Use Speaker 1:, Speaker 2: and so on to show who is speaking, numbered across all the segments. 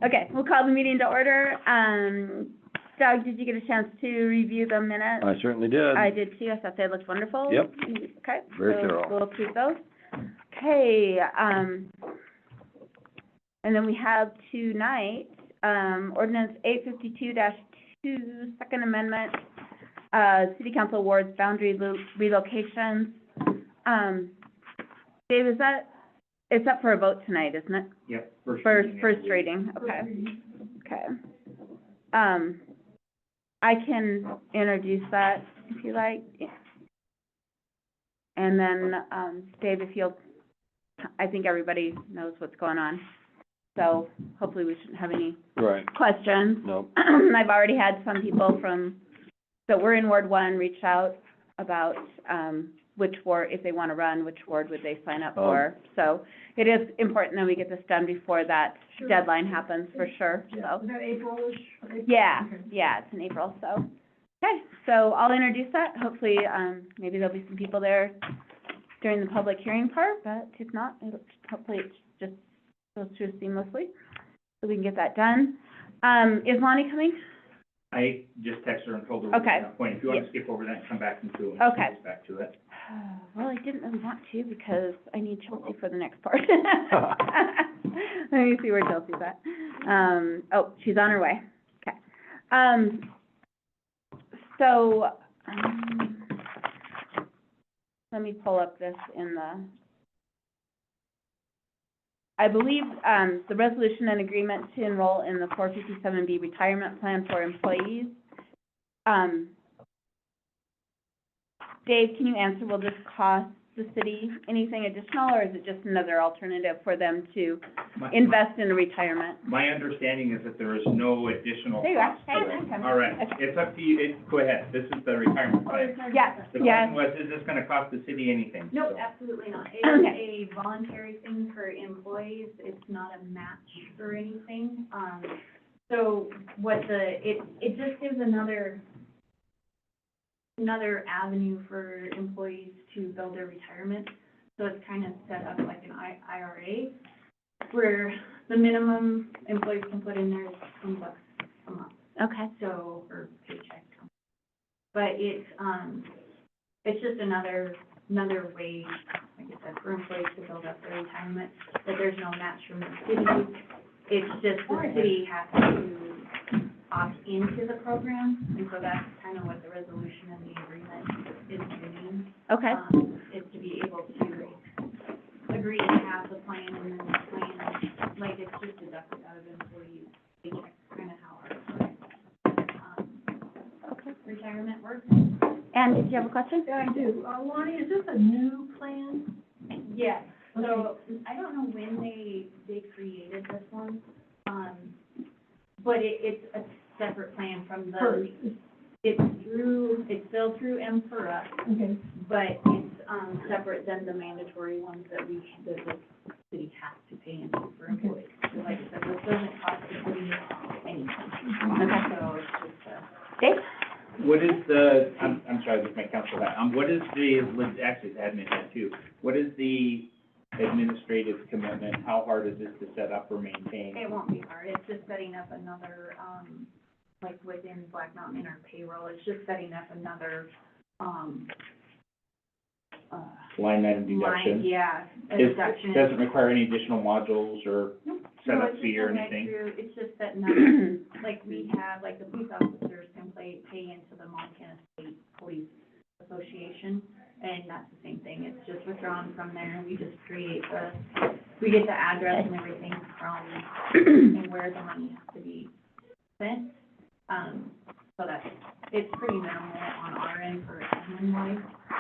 Speaker 1: Okay, we'll call the meeting to order. Doug, did you get a chance to review the minutes?
Speaker 2: I certainly did.
Speaker 1: I did too. I thought they looked wonderful.
Speaker 2: Yep.
Speaker 1: Okay.
Speaker 2: Very
Speaker 1: so
Speaker 2: thorough.
Speaker 1: we'll approve those. Okay, and then we have tonight, ordinance 852-2, Second Amendment, City Council awards boundary relocations. Dave, it's up for a vote tonight, isn't it?
Speaker 3: Yep.
Speaker 1: First reading, okay. Okay. I can introduce that if you like. And then, Dave, if you'll, I think everybody knows what's going on. So hopefully we shouldn't have any
Speaker 2: Right.
Speaker 1: questions.
Speaker 2: Nope.
Speaker 1: I've already had some people that were in Ward 1 reach out about, which ward, if they want to run, which ward would they sign up for. So it is important that we get this done before that deadline happens, for sure, so.
Speaker 4: Is that April-ish?
Speaker 1: Yeah,
Speaker 4: Okay.
Speaker 1: yeah, it's in April, so. Okay, so I'll introduce that. Hopefully, maybe there'll be some people there during the public hearing part, but if not, hopefully it just goes through seamlessly, so we can get that done. Is Lonnie coming?
Speaker 3: I just texted her and told her.
Speaker 1: Okay.
Speaker 3: Point. If you want to skip over that and come back into it.
Speaker 1: Okay.
Speaker 3: Back to it.
Speaker 1: Well, I didn't really want to because I need Chelsea for the next part. Let me see where Chelsea's at. Oh, she's on her way. Okay. So, let me pull up this I believe, the resolution and agreement to enroll in the 457B retirement plan for employees. Dave, can you answer, will this cost the city anything additional, or is it just another alternative for them to invest in a retirement?
Speaker 3: My understanding is that there is no additional
Speaker 1: There you are.
Speaker 3: cost
Speaker 1: Hey,
Speaker 3: to it.
Speaker 1: I'm coming.
Speaker 3: All right,
Speaker 1: Okay.
Speaker 3: it's up to you. Go ahead. This is the retirement plan.
Speaker 1: Yeah,
Speaker 3: The
Speaker 1: yeah.
Speaker 3: question was, is this gonna cost the city anything?
Speaker 5: No,
Speaker 3: So-
Speaker 5: absolutely not. It
Speaker 1: Okay.
Speaker 5: is a voluntary thing for employees. It's not a match or anything. So it just gives another avenue for employees to build their retirement. So it's kind of set up like an IRA, where the minimum employees can put in there is $20 a month.
Speaker 1: Okay.
Speaker 5: So, or paycheck. But it's just another way, like I said, for employees to build up their retirement, that there's no match from the city. It's just the city has to opt into the program, and so that's kind of what the resolution and the agreement is doing.
Speaker 1: Okay.
Speaker 5: Is to be able to agree to have the plan, and then the plan, like, it's just deducted out of employees' paycheck, kind of how our retirement works.
Speaker 1: And did you have a question?
Speaker 4: Yeah, I do. Lonnie, is this a new plan?
Speaker 5: Yes, so I don't know when they created this one, but it's a separate plan from the,
Speaker 4: First.
Speaker 5: it's still through M4,
Speaker 4: Okay.
Speaker 5: but it's separate than the mandatory ones that the city has to pay into for employees. So like I said, this doesn't cost the city anything.
Speaker 1: Okay.
Speaker 5: So it's just
Speaker 1: Dave?
Speaker 3: What is the, I'm sorry, this may counsel that, what is the, actually, it's admin that too. What is the administrative commitment? How hard is this to set up or maintain?
Speaker 5: It won't be hard, it's just setting up another, like within Black Mountain in our payroll, it's just setting up another,
Speaker 3: Line item deduction?
Speaker 5: yeah, a
Speaker 3: It
Speaker 5: deduction.
Speaker 3: doesn't require any additional modules or
Speaker 5: No,
Speaker 3: setup
Speaker 5: it's
Speaker 3: fee
Speaker 5: just
Speaker 3: or
Speaker 5: a right
Speaker 3: anything?
Speaker 5: through- It's just setting up, like we have, like the police officers can pay into the Montana State Police Association, and that's the same thing, it's just withdrawn from there, we just we get the address and everything from, and where the money has to be spent. So it's pretty minimal on our end for admin wise.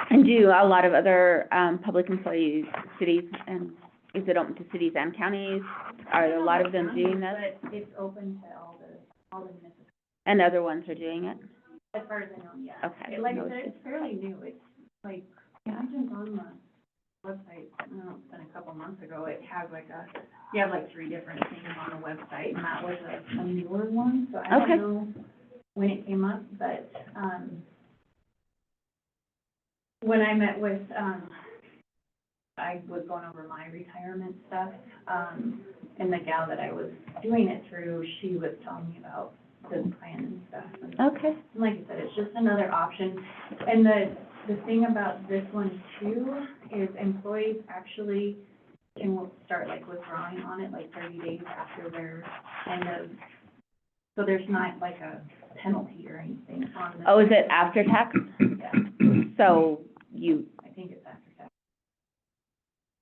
Speaker 1: And do a lot of other, public employees, cities, and is it open to cities and counties? Are a lot of them doing this?
Speaker 5: But it's open to all the municipalities,
Speaker 1: And other ones are doing it?
Speaker 5: as far as I know, yeah.
Speaker 1: Okay.
Speaker 5: Like I
Speaker 1: no
Speaker 5: said,
Speaker 1: issues.
Speaker 5: it's fairly new, it's like, I jumped on the website, I don't know, it's been a couple months ago, it has like you have like 3 different things on the website, and that was a newer one, so I
Speaker 1: Okay.
Speaker 5: don't know when it came up, but, when I met with, I was going over my retirement stuff, and the gal that I was doing it through, she was telling me about the plan and stuff. And
Speaker 1: Okay.
Speaker 5: like I said, it's just another option. And the thing about this one too is employees actually can start like withdrawing on it like 30 days after their end of, so there's not like a penalty or anything on the.
Speaker 1: Oh, is it after tax?
Speaker 5: Yeah,
Speaker 1: So you,
Speaker 5: I think it's after tax.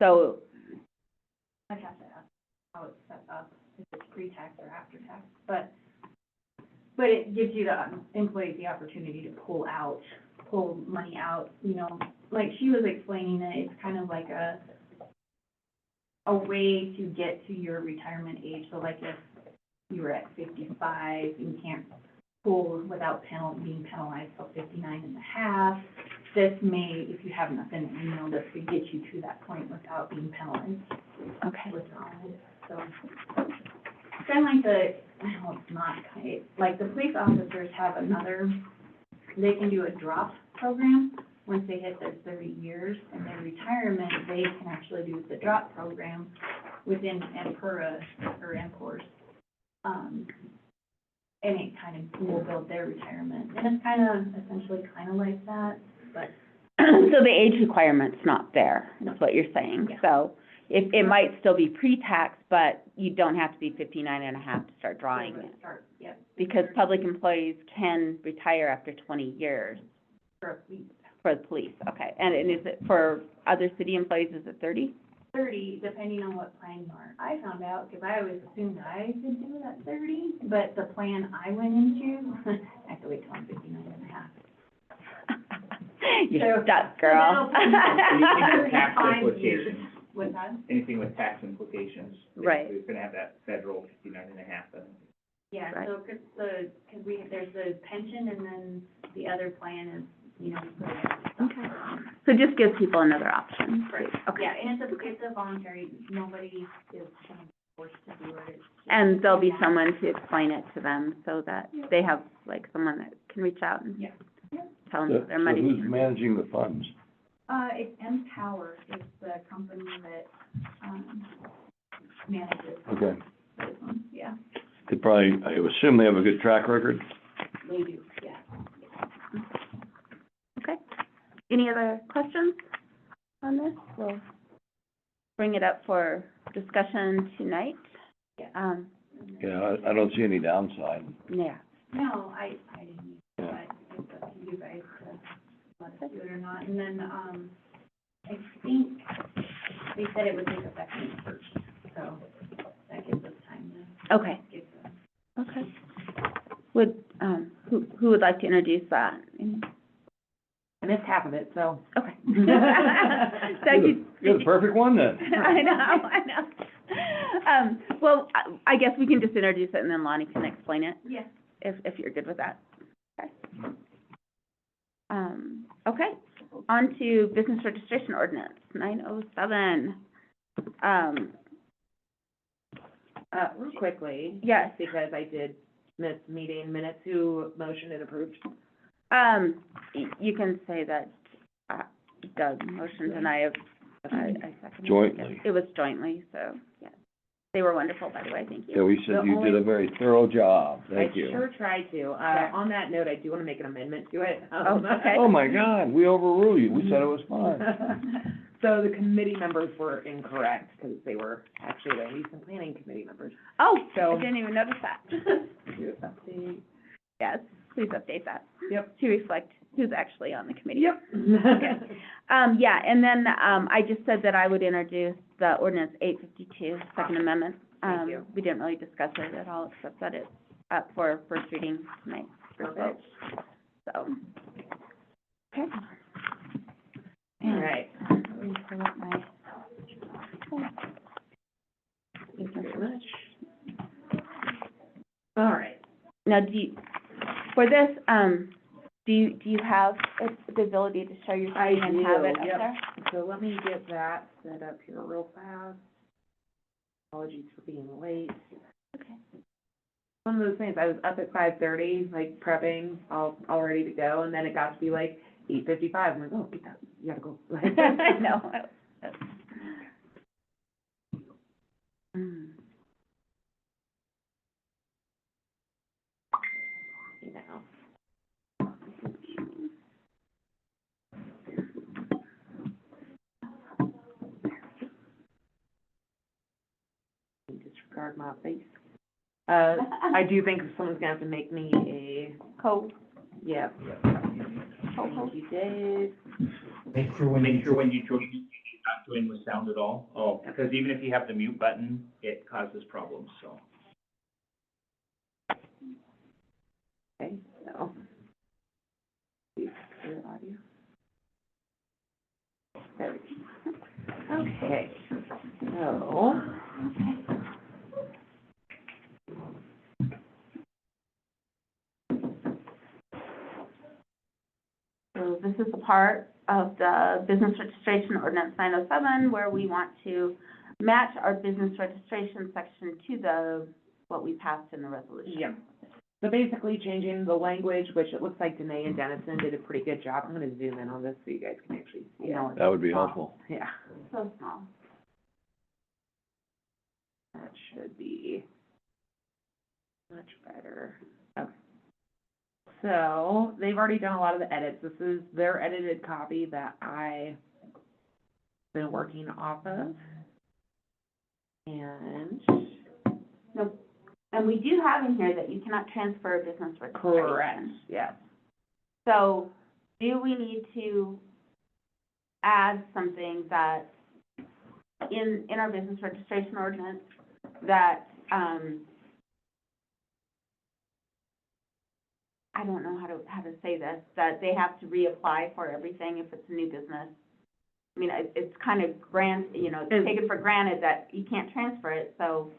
Speaker 1: so,
Speaker 5: I have to ask how it's set up, if it's pre-tax or after tax, but it gives you the employees the opportunity to pull money out, you know, like she was explaining it, it's kind of like a way to get to your retirement age, so like if you were at 55, you can't pull without being penalized till 59 and a half, this may, if you have enough in it, you know, this could get you to that point without being penalized.
Speaker 1: okay.
Speaker 5: Withdrawing, so. Kind of like no, it's not, like the police officers have another, they can do a drop program once they hit their 30 years, and their retirement, they can actually do the drop program within MPERA or MPORS. And it kind of will build their retirement, and it's kind of, essentially kind of like that, but.
Speaker 1: So the age requirement's not there, is what you're saying.
Speaker 5: Yeah.
Speaker 1: So it might still be pre-tax, but you don't have to be 59 and a half to start drawing it.
Speaker 5: Start, yep,
Speaker 1: Because public employees can retire after 20 years
Speaker 5: for a week.
Speaker 1: for the police, okay. And is it for other city employees, is it 30?
Speaker 5: 30, depending on what plan you are. I found out, because I always assumed I could do it at 30, but the plan I went into, I have to wait till I'm 59 and a half.
Speaker 1: You're
Speaker 5: So-
Speaker 1: stuck,
Speaker 5: so
Speaker 1: girl.
Speaker 3: Anything with tax
Speaker 5: 35 years.
Speaker 3: implications,
Speaker 5: What's that?
Speaker 3: anything with tax implications.
Speaker 1: Right.
Speaker 3: It's gonna have that federal 59 and a half,
Speaker 5: Yeah,
Speaker 1: Right.
Speaker 5: so, because there's the pension, and then the other plan is, you know, put it as
Speaker 1: Okay. So it just gives people another option.
Speaker 5: Right.
Speaker 1: Okay.
Speaker 5: Yeah, and it's a voluntary, nobody is kind of forced to do it. It's just-
Speaker 1: And there'll be someone to explain it to them so that they have, like, someone that can reach out and
Speaker 5: Yeah.
Speaker 1: tell them
Speaker 2: So
Speaker 1: that their money.
Speaker 2: who's managing the funds?
Speaker 5: It's Empower, it's the company that, manages
Speaker 2: Okay.
Speaker 5: those ones, yeah,
Speaker 2: They probably, I assume they have a good track record?
Speaker 5: they do, yeah.
Speaker 1: Okay. Any other questions on this? We'll bring it up for discussion tonight.
Speaker 5: Yeah.
Speaker 2: Yeah, I don't see any downside.
Speaker 1: Yeah.
Speaker 5: No, I didn't, but
Speaker 2: Yeah.
Speaker 5: it's up to you guys to let us do it or not, and then, I think they said it would take effect May 1st, so that gives us time to
Speaker 1: Okay.
Speaker 5: get the.
Speaker 1: Okay. Would, who would like to introduce that?
Speaker 6: I missed half of it, so.
Speaker 1: Okay.
Speaker 2: You're the perfect one then.
Speaker 1: I know. Well, I guess we can just introduce it and then Lonnie can explain it,
Speaker 5: Yeah.
Speaker 1: if you're good with that. Okay. Okay, on to business registration ordinance, 907.
Speaker 6: Real quickly.
Speaker 1: Yes.
Speaker 6: Because I did miss meeting minutes, who motioned and approved?
Speaker 1: You can say that, Doug motioned and I seconded.
Speaker 2: Jointly.
Speaker 1: It was jointly, so, yeah. They were wonderful, by the way, thank
Speaker 2: Yeah,
Speaker 1: you.
Speaker 2: we said you did a very thorough job. Thank
Speaker 6: I
Speaker 2: you.
Speaker 6: sure tried to.
Speaker 1: Yeah.
Speaker 6: On that note, I do want to make an amendment to it.
Speaker 1: Oh, okay.
Speaker 2: Oh, my God, we overruled you. We said it was fine.
Speaker 6: So the committee members were incorrect, because they were actually the lease and planning committee members.
Speaker 1: Oh,
Speaker 6: So-
Speaker 1: I didn't even notice that.
Speaker 6: Do update.
Speaker 1: Yes, please update that.
Speaker 6: Yep.
Speaker 1: To reflect who's actually on the committee.
Speaker 6: Yep.
Speaker 1: Yeah, and then, I just said that I would introduce the ordinance 852, Second Amendment.
Speaker 6: Thank you.
Speaker 1: We didn't really discuss it at all, except that it's up for first reading tonight for vote. So, okay.
Speaker 6: All right.
Speaker 1: Let me pull up my.
Speaker 6: Thank you very much. All right.
Speaker 1: Now, for this, do you have the ability to show your
Speaker 6: I
Speaker 1: screen and have
Speaker 6: do,
Speaker 1: it up
Speaker 6: yep.
Speaker 1: there?
Speaker 6: So let me get that set up here real fast. Apologies for being late.
Speaker 1: Okay.
Speaker 6: One of those things, I was up at 5:30, like prepping, all ready to go, and then it got to be like 8:55, I'm like, oh, get that, you gotta go.
Speaker 1: I know. Mm.
Speaker 6: You know. Disregard my face. I do think someone's gonna have to make me a,
Speaker 1: Code.
Speaker 6: yeah. Thank you, Dave.
Speaker 3: Make sure when you join, you're not join with sound at all. Oh, because even if you have the mute button, it causes problems, so.
Speaker 6: Okay, so. Clear audio. There we go. Okay, so.
Speaker 1: So this is the part of the business registration ordinance 907 where we want to match our business registration section to the, what we passed in the resolution.
Speaker 6: Yeah. So basically changing the language, which it looks like Danae and Dennison did a pretty good job. I'm gonna zoom in on this so you guys can actually see it.
Speaker 1: No, it's
Speaker 2: That would be
Speaker 1: small.
Speaker 2: helpful.
Speaker 6: Yeah,
Speaker 1: So small.
Speaker 6: that should be much better. Okay. So, they've already done a lot of the edits. This is their edited copy that I've been working off of. And,
Speaker 1: No, and we do have in here that you cannot transfer a business registration.
Speaker 6: correct, yes.
Speaker 1: So, do we need to add something that, in our business registration ordinance, that, I don't know how to say this, that they have to reapply for everything if it's a new business? I mean, it's kind of it's taken for granted that you can't transfer it, so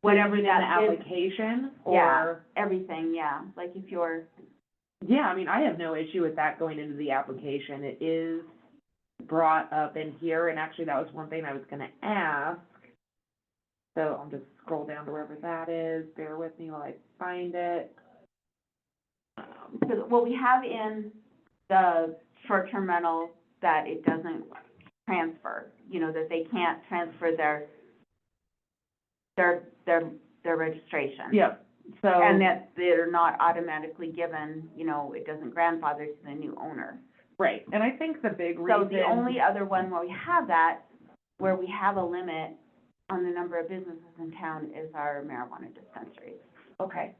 Speaker 1: whatever
Speaker 6: In the
Speaker 1: that is,
Speaker 6: application,
Speaker 1: yeah,
Speaker 6: or,
Speaker 1: everything, yeah, like if you're,
Speaker 6: yeah, I mean, I have no issue with that going into the application. It is brought up in here, and actually that was one thing I was gonna ask. So I'll just scroll down to wherever that is, bear with me while I find it.
Speaker 1: because what we have in the short-term rental, that it doesn't transfer, that they can't transfer their registration.
Speaker 6: Yep, so.
Speaker 1: And that they're not automatically given, it doesn't grandfather to the new owner.
Speaker 6: Right, and I think the big
Speaker 1: So
Speaker 6: reason.
Speaker 1: the only other one where we have that, where we have a limit on the number of businesses in town is our marijuana dispensaries.
Speaker 6: Okay.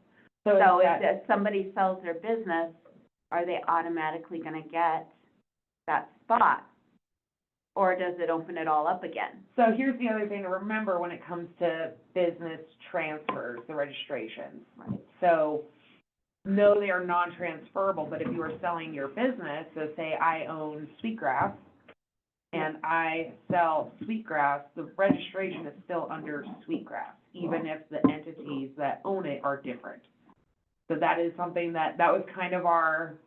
Speaker 1: So
Speaker 6: that-
Speaker 1: if somebody sells their business, are they automatically gonna get that spot? Or does it open it all up again?
Speaker 6: So here's the other thing to remember when it comes to business transfers, the registrations.
Speaker 1: Right.
Speaker 6: So, no, they are non-transferable, but if you are selling your business, so say I own Sweetgrass, and I sell Sweetgrass, the registration is still under Sweetgrass, even if the entities that own it are different. So that is something that was kind of our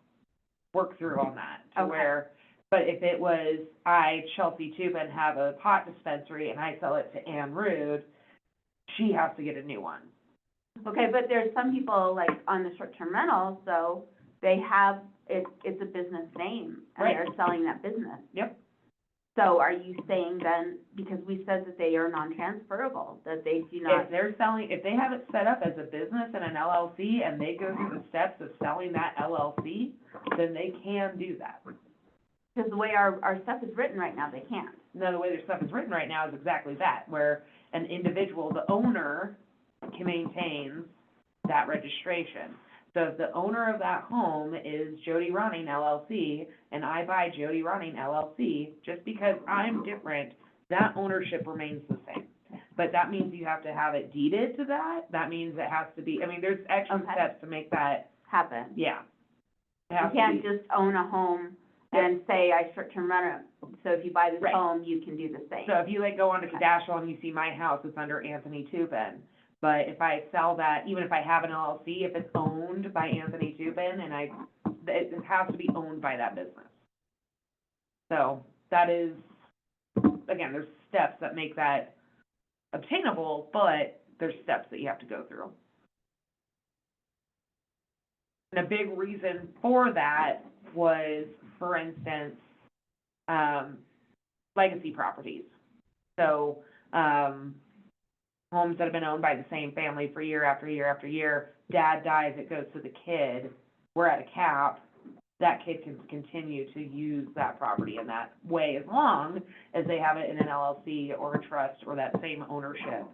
Speaker 6: work through on that, to
Speaker 1: Okay.
Speaker 6: where, but if it was, Chelsea Tubin, have a pot dispensary and I sell it to Ann Rude, she has to get a new one.
Speaker 1: Okay, but there's some people, like, on the short-term rentals, so they have, it's a business name, and
Speaker 6: Right.
Speaker 1: they're selling that business.
Speaker 6: Yep.
Speaker 1: So are you saying then, because we said that they are non-transferable, that they do not,
Speaker 6: If they're selling, if they have it set up as a business and an LLC, and they go through the steps of selling that LLC, then they can do that.
Speaker 1: because the way our stuff is written right now, they can't.
Speaker 6: Now, the way their stuff is written right now is exactly that, where an individual, the owner, can maintain that registration. So if the owner of that home is Jody Running LLC, and I buy Jody Running LLC, just because I'm different, that ownership remains the same. But that means you have to have it deeded to that means it has to be, I mean, there's extra
Speaker 1: Okay.
Speaker 6: steps to make that,
Speaker 1: Happen.
Speaker 6: yeah. It
Speaker 1: You
Speaker 6: has to
Speaker 1: can't
Speaker 6: be-
Speaker 1: just own a home and say, I short-term rent it, so if you buy this
Speaker 6: Right.
Speaker 1: home, you can do the same.
Speaker 6: So if you like go onto Cadastral and you see my house, it's under Anthony Tubin. But if I sell that, even if I have an LLC, if it's owned by Anthony Tubin and it has to be owned by that business. So that is, again, there's steps that make that obtainable, but there's steps that you have to go through. And a big reason for that was, for instance, legacy properties. So, homes that have been owned by the same family for year after year after year. Dad dies, it goes to the kid. We're at a cap. That kid can continue to use that property in that way as long as they have it in an LLC or a trust or that same ownership.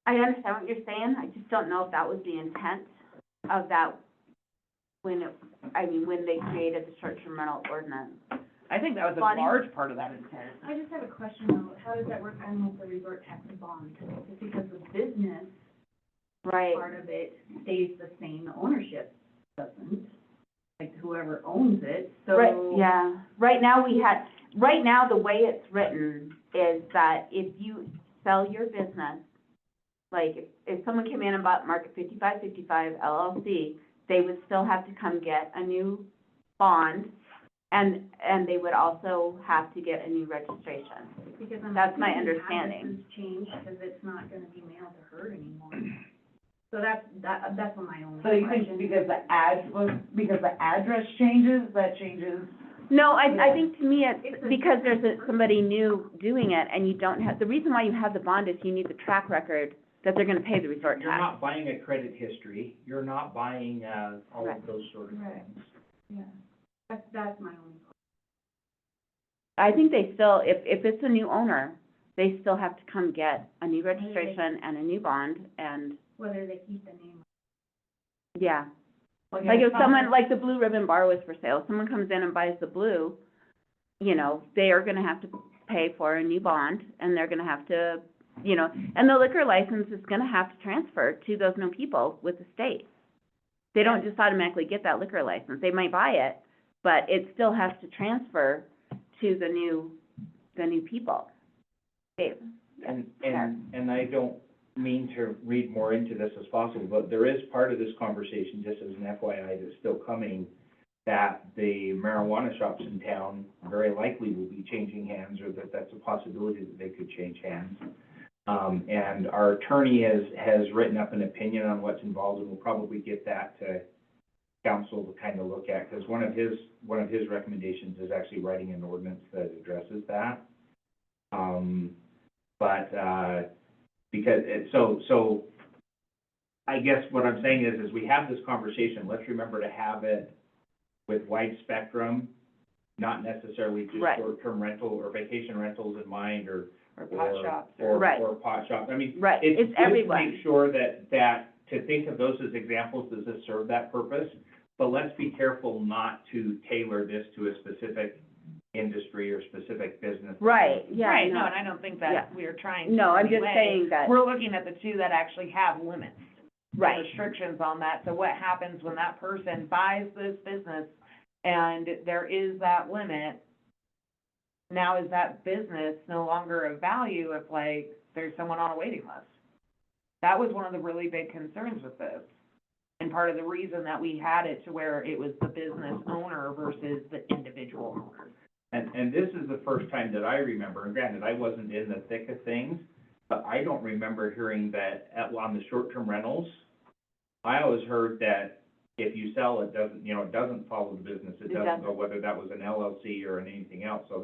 Speaker 1: I understand what you're saying, I just don't know if that was the intent of that when they created the short-term rental ordinance.
Speaker 6: I think that was a
Speaker 1: Bonnie?
Speaker 6: large part of that intent.
Speaker 5: I just have a question though, how does that work on with the resort tax and bond? It's because the business
Speaker 1: Right.
Speaker 5: part of it stays the same, the ownership doesn't, like whoever owns it, so.
Speaker 1: Right, yeah. Right now, the way it's written is that if you sell your business, like, if someone came in and bought Market 5555 LLC, they would still have to come get a new bond, and they would also have to get a new registration.
Speaker 5: Because I'm
Speaker 1: That's my
Speaker 5: assuming
Speaker 1: understanding.
Speaker 5: address has changed because it's not gonna be mailed to her anymore. So that's my only
Speaker 6: So you
Speaker 5: question.
Speaker 6: think because the address changes, that changes?
Speaker 1: No, I think to me, it's
Speaker 5: It's a-
Speaker 1: because there's somebody new doing it, and you don't have, the reason why you have the bond is you need the track record that they're gonna pay the resort
Speaker 7: You're
Speaker 1: tax.
Speaker 7: not buying a credit history, you're not buying, all
Speaker 1: Right.
Speaker 7: of those sort of
Speaker 5: Right.
Speaker 7: things.
Speaker 5: Yeah, that's my only question.
Speaker 1: I think they still, if it's a new owner, they still have to come get a new registration and a new bond, and,
Speaker 5: Whether they keep the name.
Speaker 1: yeah. Like if someone, like the Blue Ribbon Bar was for sale, someone comes in and buys the Blue, you know, they are gonna have to pay for a new bond, and they're gonna have to, you know, and the liquor license is gonna have to transfer to those new people with the state. They don't just automatically get that liquor license, they might buy it, but it still has to transfer to the new people. Dave?
Speaker 7: And I don't mean to read more into this as possible, but there is part of this conversation, just as an FYI, that's still coming, that the marijuana shops in town very likely will be changing hands, or that's a possibility that they could change hands. And our attorney has written up an opinion on what's involved, and we'll probably get that to council to kind of look at, because one of his recommendations is actually writing an ordinance that addresses that. Because so I guess what I'm saying is we have this conversation, let's remember to have it with wide spectrum, not necessarily just
Speaker 1: Right.
Speaker 7: short-term rental or vacation rentals in mind, or
Speaker 6: pot shops,
Speaker 1: Right.
Speaker 7: or pot shops. I mean,
Speaker 1: Right,
Speaker 7: it's
Speaker 1: it's
Speaker 7: good to
Speaker 1: everyone.
Speaker 7: make sure that, to think of those as examples, does this serve that purpose? But let's be careful not to tailor this to a specific industry or specific business.
Speaker 1: Right, yeah,
Speaker 6: Right,
Speaker 1: no.
Speaker 6: no, and I don't think
Speaker 1: Yeah.
Speaker 6: that we're trying to
Speaker 1: No, I'm
Speaker 6: in any
Speaker 1: just
Speaker 6: way.
Speaker 1: saying that,
Speaker 6: We're looking at the two that actually have limits. and
Speaker 1: right,
Speaker 6: restrictions on that, so what happens when that person buys this business and there is that limit? Now, is that business no longer of value if, like, there's someone on a waiting list? That was one of the really big concerns with this, and part of the reason that we had it to where it was the business owner versus the individual owner.
Speaker 7: And this is the first time that I remember, and granted, I wasn't in the thick of things, but I don't remember hearing that on the short-term rentals. I always heard that if you sell, it doesn't follow the business. It doesn't go whether that was an LLC or anything else. So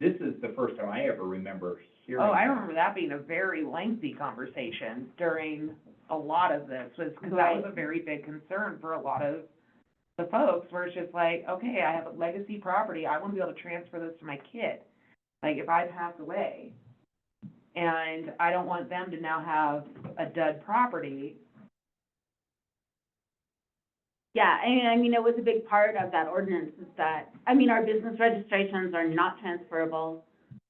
Speaker 7: this is the first time I ever remember hearing.
Speaker 6: Oh, I
Speaker 7: that.
Speaker 6: remember that being a very lengthy conversation during a lot of this, was, because that was a very big concern for a lot of the folks, where it's just like, okay, I have a legacy property, I want to be able to transfer this to my kid. Like, if I pass away, and I don't want them to now have a dud property.
Speaker 1: yeah, I mean, it was a big part of that ordinance is that, I mean, our business registrations are not transferable.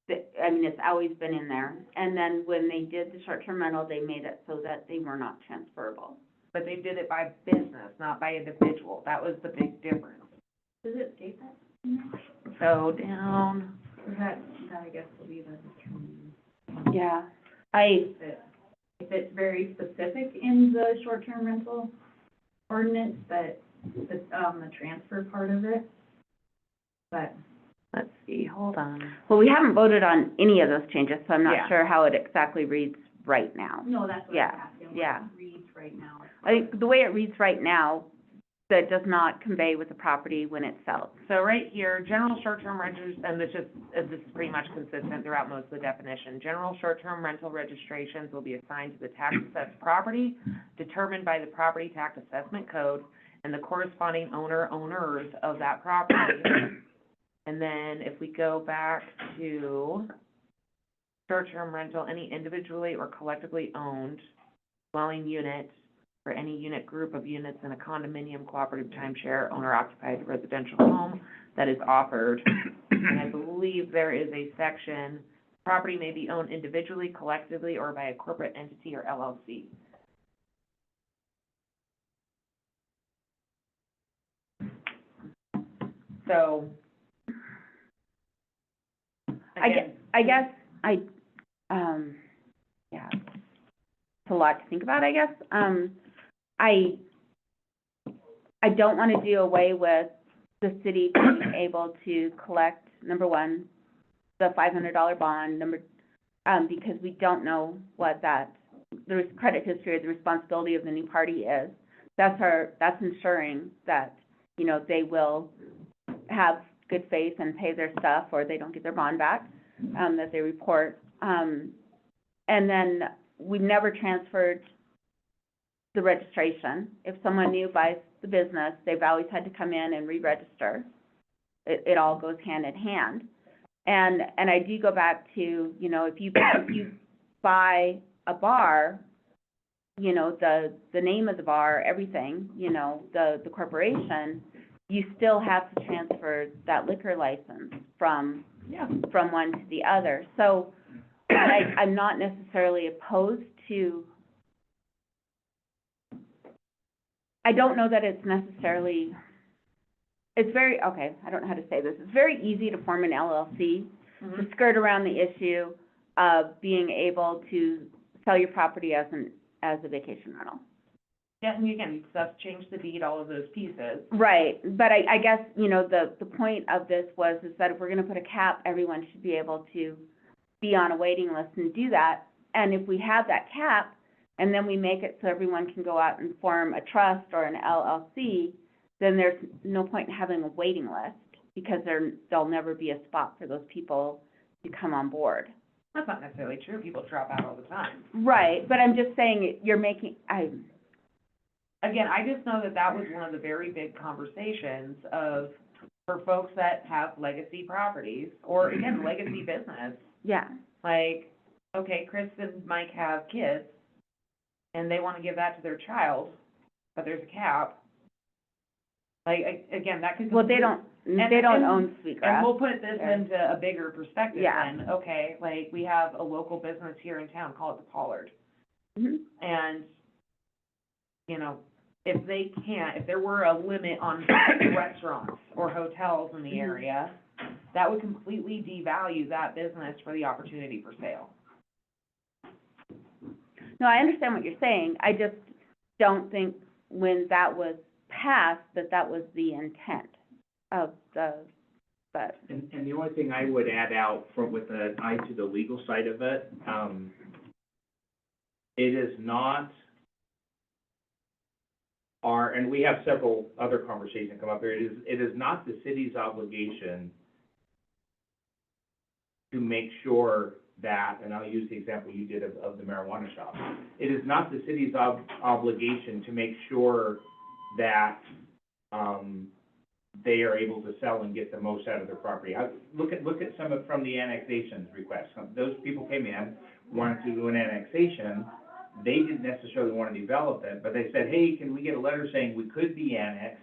Speaker 1: It's always been in there, and then when they did the short-term rental, they made it so that they were not transferable.
Speaker 6: But they did it by business, not by individual, that was the big difference.
Speaker 5: Does it state that in there?
Speaker 6: So down,
Speaker 5: That I guess will be the determinant.
Speaker 1: Yeah,
Speaker 5: If it's very specific in the short-term rental ordinance, that, the transfer part of it, but.
Speaker 6: let's see, hold on.
Speaker 1: well, we haven't voted on any of those changes, so I'm
Speaker 6: Yeah.
Speaker 1: not sure how it exactly reads right now.
Speaker 5: No, that's what
Speaker 1: Yeah,
Speaker 5: I'm asking, what
Speaker 1: yeah.
Speaker 5: it reads right now.
Speaker 1: I think the way it reads right now, that does not convey with the property when it sells.
Speaker 6: So right here, general short-term renters, and this is pretty much consistent throughout most of the definition. General short-term rental registrations will be assigned to the tax assessed property determined by the property tax assessment code and the corresponding owners of that property. And then if we go back to short-term rental, any individually or collectively owned dwelling unit or any unit group of units in a condominium, cooperative timeshare, owner-occupied residential home that is offered. And I believe there is a section, property may be owned individually, collectively, or by a corporate entity or LLC. So, again,
Speaker 1: Yeah, it's a lot to think about, I guess. I don't want to do away with the city being able to collect, number one, the $500 bond, because we don't know what the credit history or the responsibility of the new party is. That's ensuring that, you know, they will have good faith and pay their stuff, or they don't get their bond back, that they report. And then we've never transferred the registration. If someone new buys the business, they've always had to come in and re-register. It all goes hand in hand. And I do go back to, you know, if you buy a bar, you know, the name of the bar, everything, you know, the corporation, you still have to transfer that liquor license from one to the other. So I'm not necessarily opposed to, I don't know that it's necessarily, it's very, okay, I don't know how to say this. It's very easy to form an LLC to skirt around the issue of being able to sell your property as a vacation rental.
Speaker 6: yeah, and again, you just change the deed, all of those pieces.
Speaker 1: Right, but I guess, you know, the point of this is that if we're gonna put a cap, everyone should be able to be on a waiting list and do that. And if we have that cap, and then we make it so everyone can go out and form a trust or an LLC, then there's no point in having a waiting list, because there'll never be a spot for those people to come on board.
Speaker 6: That's not necessarily true, people drop out all the time.
Speaker 1: Right, but I'm just saying,
Speaker 6: Again, I just know that was one of the very big conversations for folks that have legacy properties, or again, legacy business.
Speaker 1: yeah,
Speaker 6: Like, okay, Chris and Mike have kids, and they want to give that to their child, but there's a cap. Like, again, that could.
Speaker 1: well, they don't own Sweetgrass.
Speaker 6: And we'll put this into a bigger perspective
Speaker 1: Yeah.
Speaker 6: then. Okay, like, we have a local business here in town, call it the Pollard.
Speaker 1: Mhm.
Speaker 6: And, you know, if there were a limit on restaurants or hotels in the
Speaker 1: Mhm.
Speaker 6: area, that would completely devalue that business for the opportunity for sale.
Speaker 1: No, I understand what you're saying. I just don't think when that was passed, that was the intent of but.
Speaker 3: And the only thing I would add out with an eye to the legal side of it, it is not and we have several other conversations come up here, it is not the city's obligation to make sure that, and I'll use the example you did of the marijuana shop. It is not the city's obligation to make sure that, they are able to sell and get the most out of their property. Look at some from the annexation requests. Those people came in, wanted to do an annexation. They didn't necessarily want to develop it, but they said, hey, can we get a letter saying we could be annexed?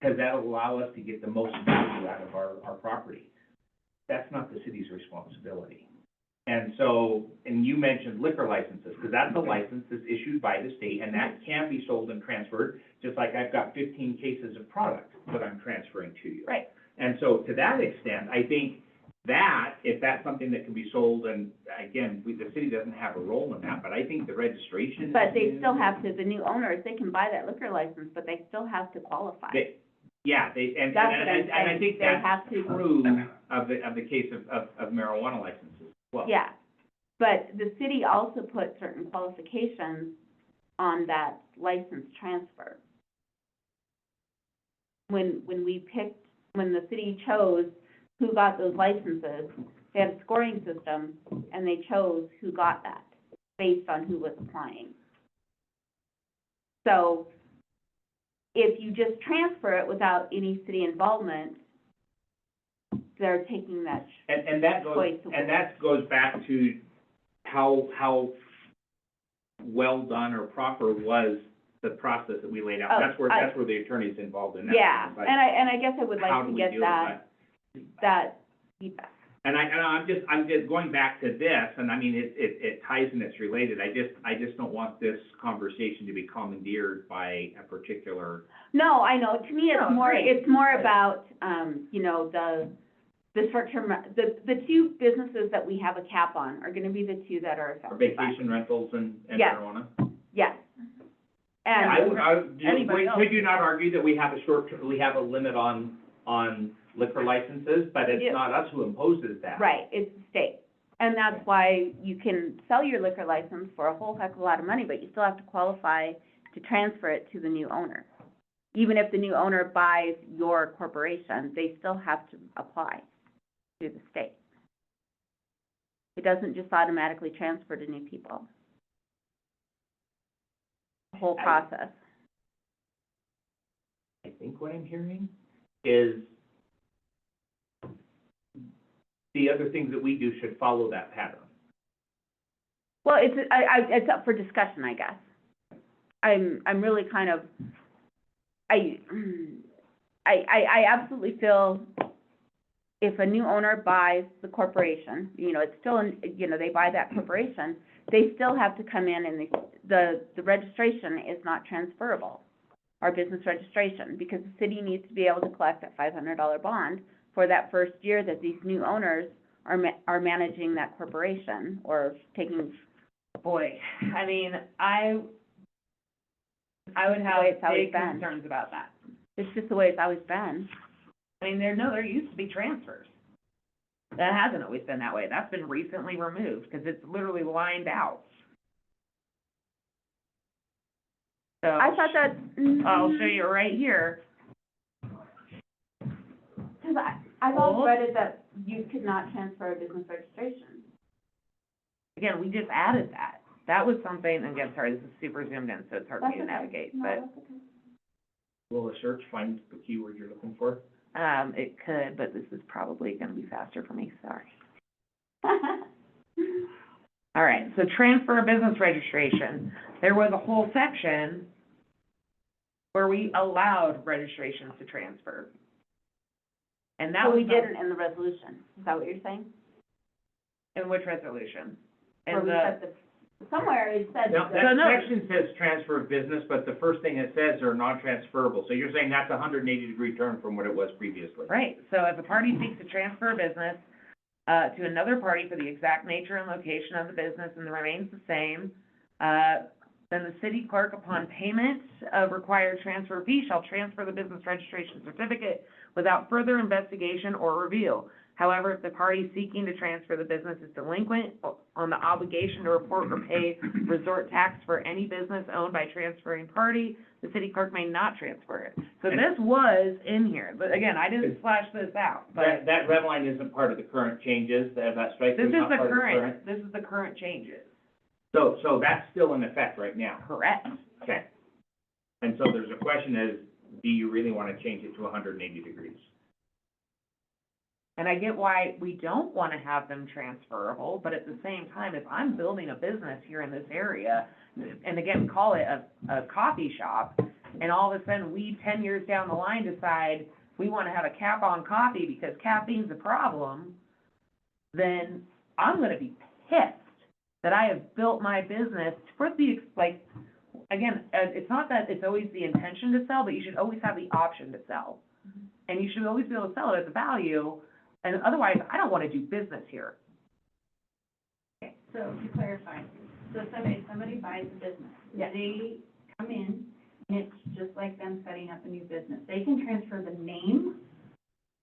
Speaker 3: Because that'll allow us to get the most value out of our property. That's not the city's responsibility. And so, and you mentioned liquor licenses, because that's a license that's issued by the state, and that can be sold and transferred, just like I've got 15 cases of product that I'm transferring to you.
Speaker 6: Right.
Speaker 3: And so, to that extent, I think that, if that's something that can be sold, and again, the city doesn't have a role in that, but I think the registration.
Speaker 1: But they still have to, the new owners, they can buy that liquor license, but they still have to qualify.
Speaker 3: And
Speaker 1: That's what I'm
Speaker 3: I think
Speaker 1: saying. They
Speaker 3: that's
Speaker 1: have to.
Speaker 3: true of the case of marijuana licenses as well.
Speaker 1: Yeah, but the city also put certain qualifications on that license transfer. when the city chose who got those licenses, they had a scoring system, and they chose who got that, based on who was applying. So, if you just transfer it without any city involvement, they're taking that
Speaker 3: And that goes,
Speaker 1: choice away.
Speaker 3: and that goes back to how well done or proper was the process that we laid out.
Speaker 1: Oh,
Speaker 3: That's where the attorney's involved in that.
Speaker 1: Yeah,
Speaker 3: It's like,
Speaker 1: and I guess I would
Speaker 3: how
Speaker 1: like
Speaker 3: do
Speaker 1: to
Speaker 3: we
Speaker 1: get
Speaker 3: deal with
Speaker 1: that feedback.
Speaker 3: And I'm just going back to this, and I mean, it ties and it's related. I just don't want this conversation to be commandeered by a particular,
Speaker 1: No, I know, to me,
Speaker 6: No, great.
Speaker 1: it's more about, you know, the short-term, the two businesses that we have a cap on are gonna be the two that are
Speaker 3: or
Speaker 1: affected by.
Speaker 3: vacation rentals and
Speaker 1: Yes.
Speaker 3: marijuana.
Speaker 1: Yes.
Speaker 3: I
Speaker 1: And,
Speaker 3: would,
Speaker 6: Anybody else?
Speaker 3: could you not argue that we have a limit on liquor licenses, but it's
Speaker 1: Yeah.
Speaker 3: not us who imposes that?
Speaker 1: right, it's the state. And that's why you can sell your liquor license for a whole heck of a lot of money, but you still have to qualify to transfer it to the new owner. Even if the new owner buys your corporation, they still have to apply to the state. It doesn't just automatically transfer to new people. The whole process.
Speaker 3: I think what I'm hearing is the other things that we do should follow that pattern.
Speaker 1: Well, it's up for discussion, I guess. I'm really kind of, I absolutely feel if a new owner buys the corporation, you know, it's still, you know, they buy that corporation, they still have to come in and the registration is not transferable, our business registration, because the city needs to be able to collect that $500 bond for that first year that these new owners are managing that corporation or taking.
Speaker 6: Boy, I mean, I would have
Speaker 1: way it's always
Speaker 6: big
Speaker 1: been.
Speaker 6: concerns about that.
Speaker 1: It's just the way it's always been.
Speaker 6: I mean, there used to be transfers. That hasn't always been that way. That's been recently removed, because it's literally lined out. So,
Speaker 1: I thought that.
Speaker 6: I'll show you right here.
Speaker 1: Because I've always read it that you could not transfer a business registration.
Speaker 6: Again, we just added that. That was something, again, sorry, this is super zoomed in, so it's hard for
Speaker 1: That's
Speaker 6: me to
Speaker 1: okay.
Speaker 6: navigate,
Speaker 1: No,
Speaker 6: but,
Speaker 1: that's okay.
Speaker 3: Will the search find the keyword you're looking for?
Speaker 6: it could, but this is probably gonna be faster for me, sorry. All right, so transfer of business registration. There was a whole section where we allowed registrations to transfer. And that
Speaker 1: So
Speaker 6: was.
Speaker 1: we didn't in the resolution, is that what you're saying?
Speaker 6: In which resolution?
Speaker 1: Where
Speaker 6: In
Speaker 1: we
Speaker 6: the,
Speaker 1: said somewhere it said
Speaker 3: No,
Speaker 1: that.
Speaker 3: that
Speaker 6: no.
Speaker 3: section says transfer of business, but the first thing it says are non-transferable. So you're saying that's a 180-degree turn from what it was previously?
Speaker 6: right, so if a party seeks to transfer a business, to another party for the exact nature and location of the business and remains the same, then the city clerk, upon payment of required transfer fee, shall transfer the business registration certificate without further investigation or review. However, if the party seeking to transfer the business is delinquent on the obligation to report or pay resort tax for any business owned by transferring party, the city clerk may not transfer it. So this was in here, but again, I didn't slash this out, but
Speaker 3: That red line isn't part of the current changes, that strike
Speaker 6: this
Speaker 3: through
Speaker 6: is
Speaker 3: not
Speaker 6: the
Speaker 3: part of the
Speaker 6: current, this is the current changes,
Speaker 3: So that's still in effect right now?
Speaker 6: correct?
Speaker 3: Okay. And so there's a question is, do you really want to change it to 180 degrees?
Speaker 6: And I get why we don't want to have them transferable, but at the same time, if I'm building a business here in this area, and again, call it a coffee shop, and all of a sudden, we, 10 years down the line, decide we want to have a cap on coffee because caffeine's a problem, then I'm gonna be pissed that I have built my business for the, like, again, it's not that it's always the intention to sell, but you should always have the option to sell. And you should always be able to sell it at the value, and otherwise, I don't wanna do business here.
Speaker 5: Okay, so to clarify, so if somebody buys a business, they come in, and it's just like them setting up a new business. They can transfer the name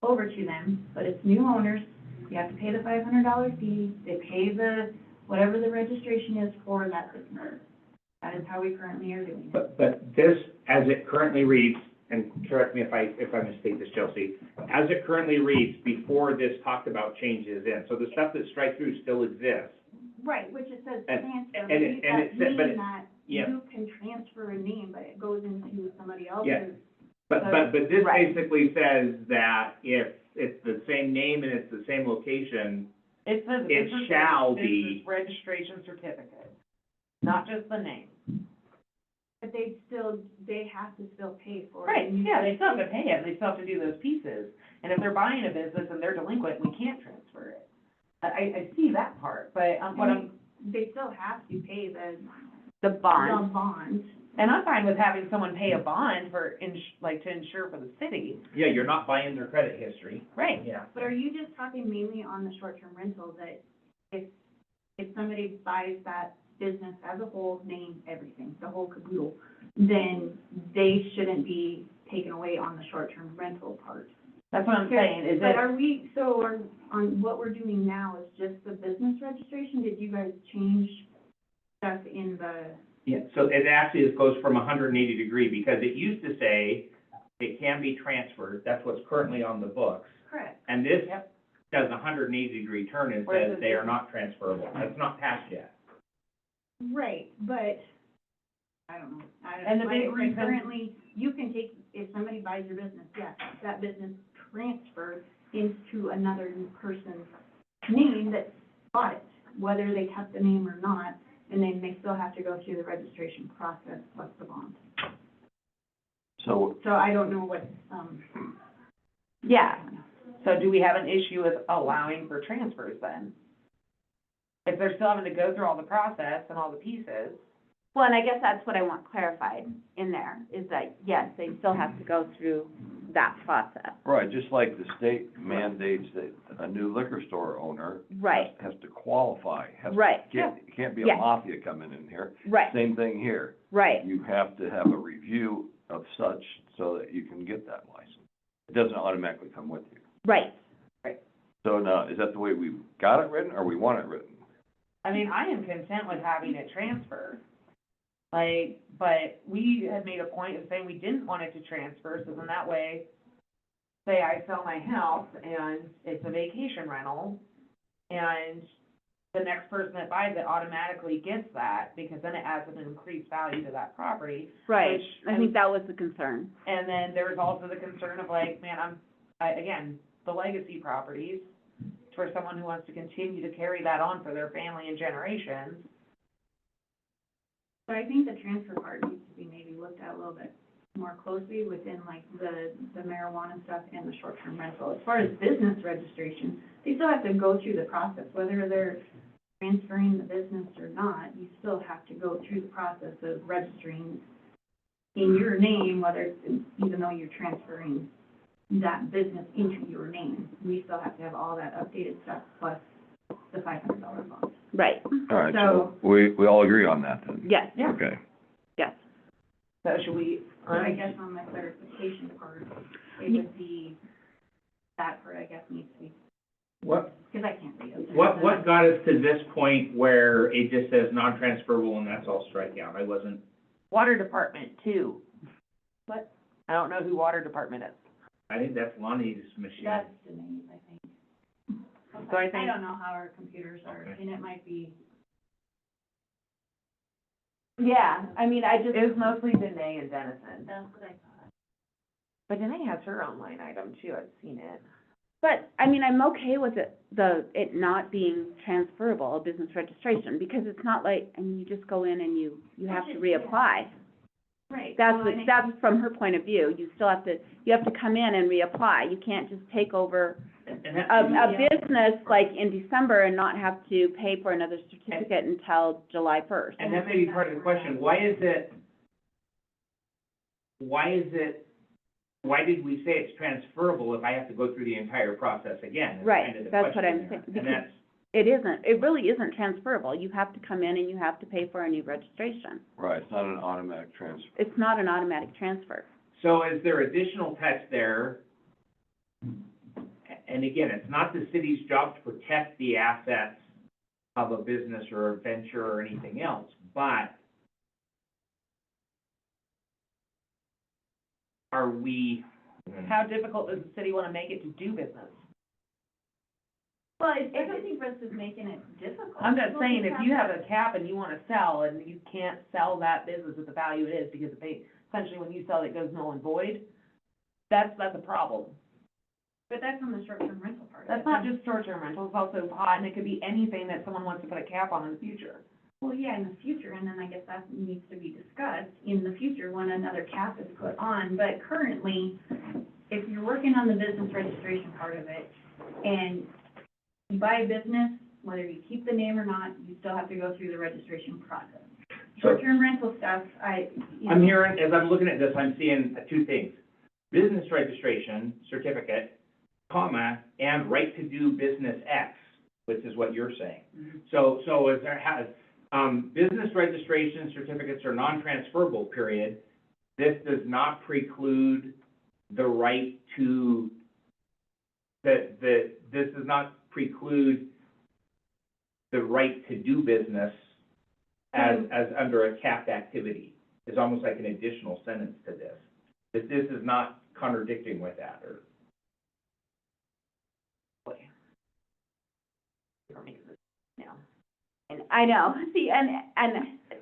Speaker 5: over to them, but it's new owners, you have to pay the $500 fee, they pay whatever the registration is for that business. That is how we currently are doing it.
Speaker 3: But this, as it currently reads, and correct me if I mistake this, Chelsea, as it currently reads, before this talked about changes in, so the stuff that's strike through still exists.
Speaker 5: Right, which it says
Speaker 3: And-
Speaker 5: transfer,
Speaker 3: and
Speaker 5: but
Speaker 3: it- and it
Speaker 5: that
Speaker 3: said- but
Speaker 5: mean
Speaker 3: it-
Speaker 5: that
Speaker 3: yeah.
Speaker 5: you can transfer a name, but it goes into somebody else's.
Speaker 3: Yeah. But this
Speaker 1: Right.
Speaker 3: basically says that if it's the same name and it's the same location,
Speaker 6: It says
Speaker 3: It
Speaker 6: business
Speaker 3: shall
Speaker 6: business
Speaker 3: be.
Speaker 6: registration certificate, not just the name.
Speaker 5: But they have to still pay for it.
Speaker 6: Right,
Speaker 5: and you
Speaker 6: yeah, they
Speaker 5: can-
Speaker 6: still have to pay it, and they still have to do those pieces. And if they're buying a business and they're delinquent, we can't transfer it. I see that part, but, what I'm,
Speaker 5: They still have to pay the
Speaker 1: The bond.
Speaker 5: the bond.
Speaker 6: and I'm fine with having someone pay a bond for, to insure for the city.
Speaker 3: yeah, you're not buying their credit history.
Speaker 6: Right.
Speaker 3: Yeah.
Speaker 5: But are you just talking mainly on the short-term rental, that if somebody buys that business as a whole, name, everything, the whole caboodle, then they shouldn't be taken away on the short-term rental part?
Speaker 6: That's what I'm saying, is
Speaker 5: But
Speaker 6: it,
Speaker 5: are we, on what we're doing now is just the business registration? Did you guys change stuff in the,
Speaker 3: Yeah, so it actually goes from 180 degree, because it used to say it can be transferred, that's what's currently on the books.
Speaker 5: correct?
Speaker 3: And this
Speaker 6: Yep.
Speaker 3: does a 180 degree turn and
Speaker 6: Where it
Speaker 3: says
Speaker 6: says
Speaker 3: they are
Speaker 6: business.
Speaker 3: not transferable. That's not passed yet.
Speaker 5: Right, but, I don't know,
Speaker 6: And the big
Speaker 5: like,
Speaker 6: reason-
Speaker 5: currently, you can take, if somebody buys your business, yes, that business transferred into another person's name that bought it, whether they kept the name or not, and then they still have to go through the registration process plus the bond.
Speaker 2: So,
Speaker 5: So I don't know what,
Speaker 1: Yeah,
Speaker 6: so do we have an issue with allowing for transfers then? If they're still having to go through all the process and all the pieces,
Speaker 1: well, and I guess that's what I want clarified in there, is that, yes, they still have to go through that process.
Speaker 2: right, just like the state mandates that a new liquor store owner
Speaker 1: Right,
Speaker 2: has to qualify,
Speaker 1: right,
Speaker 2: can't be a
Speaker 1: Yeah.
Speaker 2: mafia coming in here.
Speaker 1: right,
Speaker 2: Same thing here.
Speaker 1: right,
Speaker 2: You have to have a review of such so that you can get that license. It doesn't automatically come with you.
Speaker 1: right.
Speaker 2: So now, is that the way we've got it written, or we want it written?
Speaker 6: I mean, I am content with having it transfer. Like, but we had made a point of saying we didn't want it to transfer, so then that way, say I sell my house and it's a vacation rental, and the next person that buys it automatically gets that, because then it adds an increased value to that property.
Speaker 1: Right,
Speaker 6: Which-
Speaker 1: I think that was the concern.
Speaker 6: And then there's also the concern of like, man, again, the legacy properties, for someone who wants to continue to carry that on for their family and generations.
Speaker 5: but I think the transfer part needs to be maybe looked at a little bit more closely within like the marijuana stuff and the short-term rental. As far as business registration, they still have to go through the process, whether they're transferring the business or not, you still have to go through the process of registering in your name, whether, even though you're transferring that business into your name. We still have to have all that updated stuff plus the $500 bond.
Speaker 1: Right,
Speaker 2: All right, so we all agree on that then?
Speaker 1: yes,
Speaker 6: Yeah.
Speaker 2: Okay.
Speaker 1: yes.
Speaker 6: So should we,
Speaker 5: So I guess on the clarification part, it would be, that part, I guess, needs to be,
Speaker 3: What,
Speaker 5: because I can't read it.
Speaker 3: what got us to this point where it just says non-transferable and that's all strike out? I wasn't,
Speaker 6: water department too. What? I don't know who water department is.
Speaker 3: I think that's Lonnie's machine.
Speaker 5: That's Danae's, I think.
Speaker 6: So I
Speaker 5: I
Speaker 6: think,
Speaker 5: don't know how our computers are,
Speaker 3: Okay.
Speaker 5: and it might be,
Speaker 1: Yeah, I mean, I just,
Speaker 6: it was mostly Danae and Dennison,
Speaker 5: that's what I thought.
Speaker 6: but Danae has her own line item too, I've seen it.
Speaker 1: but, I mean, I'm okay with it not being transferable, a business registration, because it's not like, I mean, you just go in and you have to reapply.
Speaker 5: Right.
Speaker 1: That's,
Speaker 5: well, and it-
Speaker 1: that's from her point of view, you still have to, you have to come in and reapply, you can't just take over
Speaker 3: And that-
Speaker 1: a business like in December and not have to pay for another certificate until July first.
Speaker 3: And that may be part of the question, why did we say it's transferable if I have to go through the entire process again? Is
Speaker 1: Right,
Speaker 3: kind of the
Speaker 1: that's what
Speaker 3: question
Speaker 1: I'm
Speaker 3: there.
Speaker 1: saying,
Speaker 3: And
Speaker 1: because-
Speaker 3: that's,
Speaker 1: It isn't, it really isn't transferable, you have to come in and you have to pay for a new registration.
Speaker 2: Right, it's not an automatic transfer.
Speaker 1: It's not an automatic transfer.
Speaker 3: so is there additional text there? And again, it's not the city's job to protect the assets of a business or a venture or anything else, but are we?
Speaker 6: How difficult does the city wanna make it to do business?
Speaker 5: Well, I don't think Russ is making it difficult.
Speaker 6: I'm just
Speaker 5: Well,
Speaker 6: saying,
Speaker 5: we
Speaker 6: if
Speaker 5: have
Speaker 6: you
Speaker 5: that-
Speaker 6: have a cap and you wanna sell, and you can't sell that business at the value it is, because essentially when you sell it, it goes null and void, that's a problem.
Speaker 5: But that's on the short-term rental part of it.
Speaker 6: That's not just short-term rental, it's also pot, and it could be anything that someone wants to put a cap on in the future.
Speaker 5: Well, yeah, in the future, and then I guess that needs to be discussed in the future when another cap is put on. But currently, if you're working on the business registration part of it, and you buy a business, whether you keep the name or not, you still have to go through the registration process. Short-term rental stuff,
Speaker 3: I'm hearing, as I'm looking at this, I'm seeing two things. Business registration certificate, comma, and right to do business X, which is what you're saying. So is there, business registration certificates are non-transferable, period. This does not preclude the right to, this does not preclude the right to do business as under a capped activity. It's almost like an additional sentence to this. That this is not contradicting with that, or?
Speaker 6: Yeah.
Speaker 1: And I know, see, and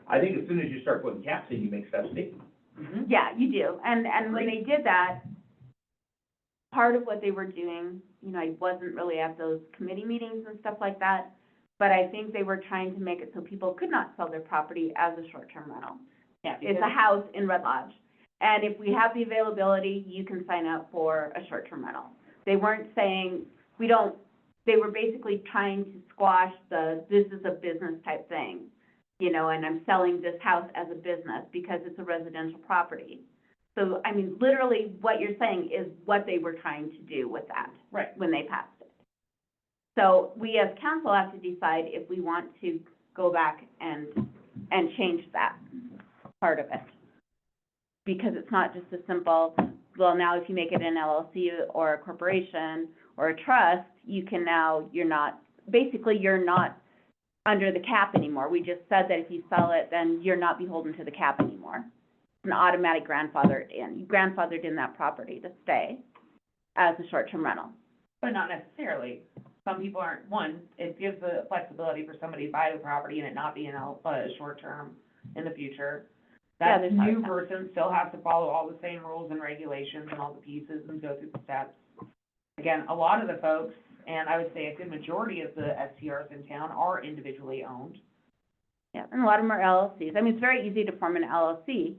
Speaker 3: I think as soon as you start putting caps in, you make stuff sticky.
Speaker 1: yeah, you do, and when they did that, part of what they were doing, you know, I wasn't really at those committee meetings and stuff like that, but I think they were trying to make it so people could not sell their property as a short-term rental.
Speaker 6: Yeah,
Speaker 1: It's a house in Red Lodge, and if we have the availability, you can sign up for a short-term rental. They weren't saying, they were basically trying to squash this is a business type thing, you know, and I'm selling this house as a business because it's a residential property. So, I mean, literally, what you're saying is what they were trying to do with that.
Speaker 6: Right.
Speaker 1: When they passed it. So we as council have to decide if we want to go back and change that part of it. Because it's not just a simple, well, now if you make it an LLC or a corporation or a trust, you can now, you're not under the cap anymore. We just said that if you sell it, then you're not beholden to the cap anymore. It's an automatic grandfathered in. You grandfathered in that property to stay as a short-term rental.
Speaker 6: But not necessarily. Some people aren't, it gives the flexibility for somebody to buy the property and it not be a short term in the future.
Speaker 1: Yeah,
Speaker 6: That
Speaker 1: there's
Speaker 6: new
Speaker 1: not-
Speaker 6: person still has to follow all the same rules and regulations and all the pieces and go through the steps. Again, a lot of the folks, and I would say a good majority of the STRs in town are individually owned.
Speaker 1: Yeah, and a lot of them are LLCs. I mean, it's very easy to form an LLC.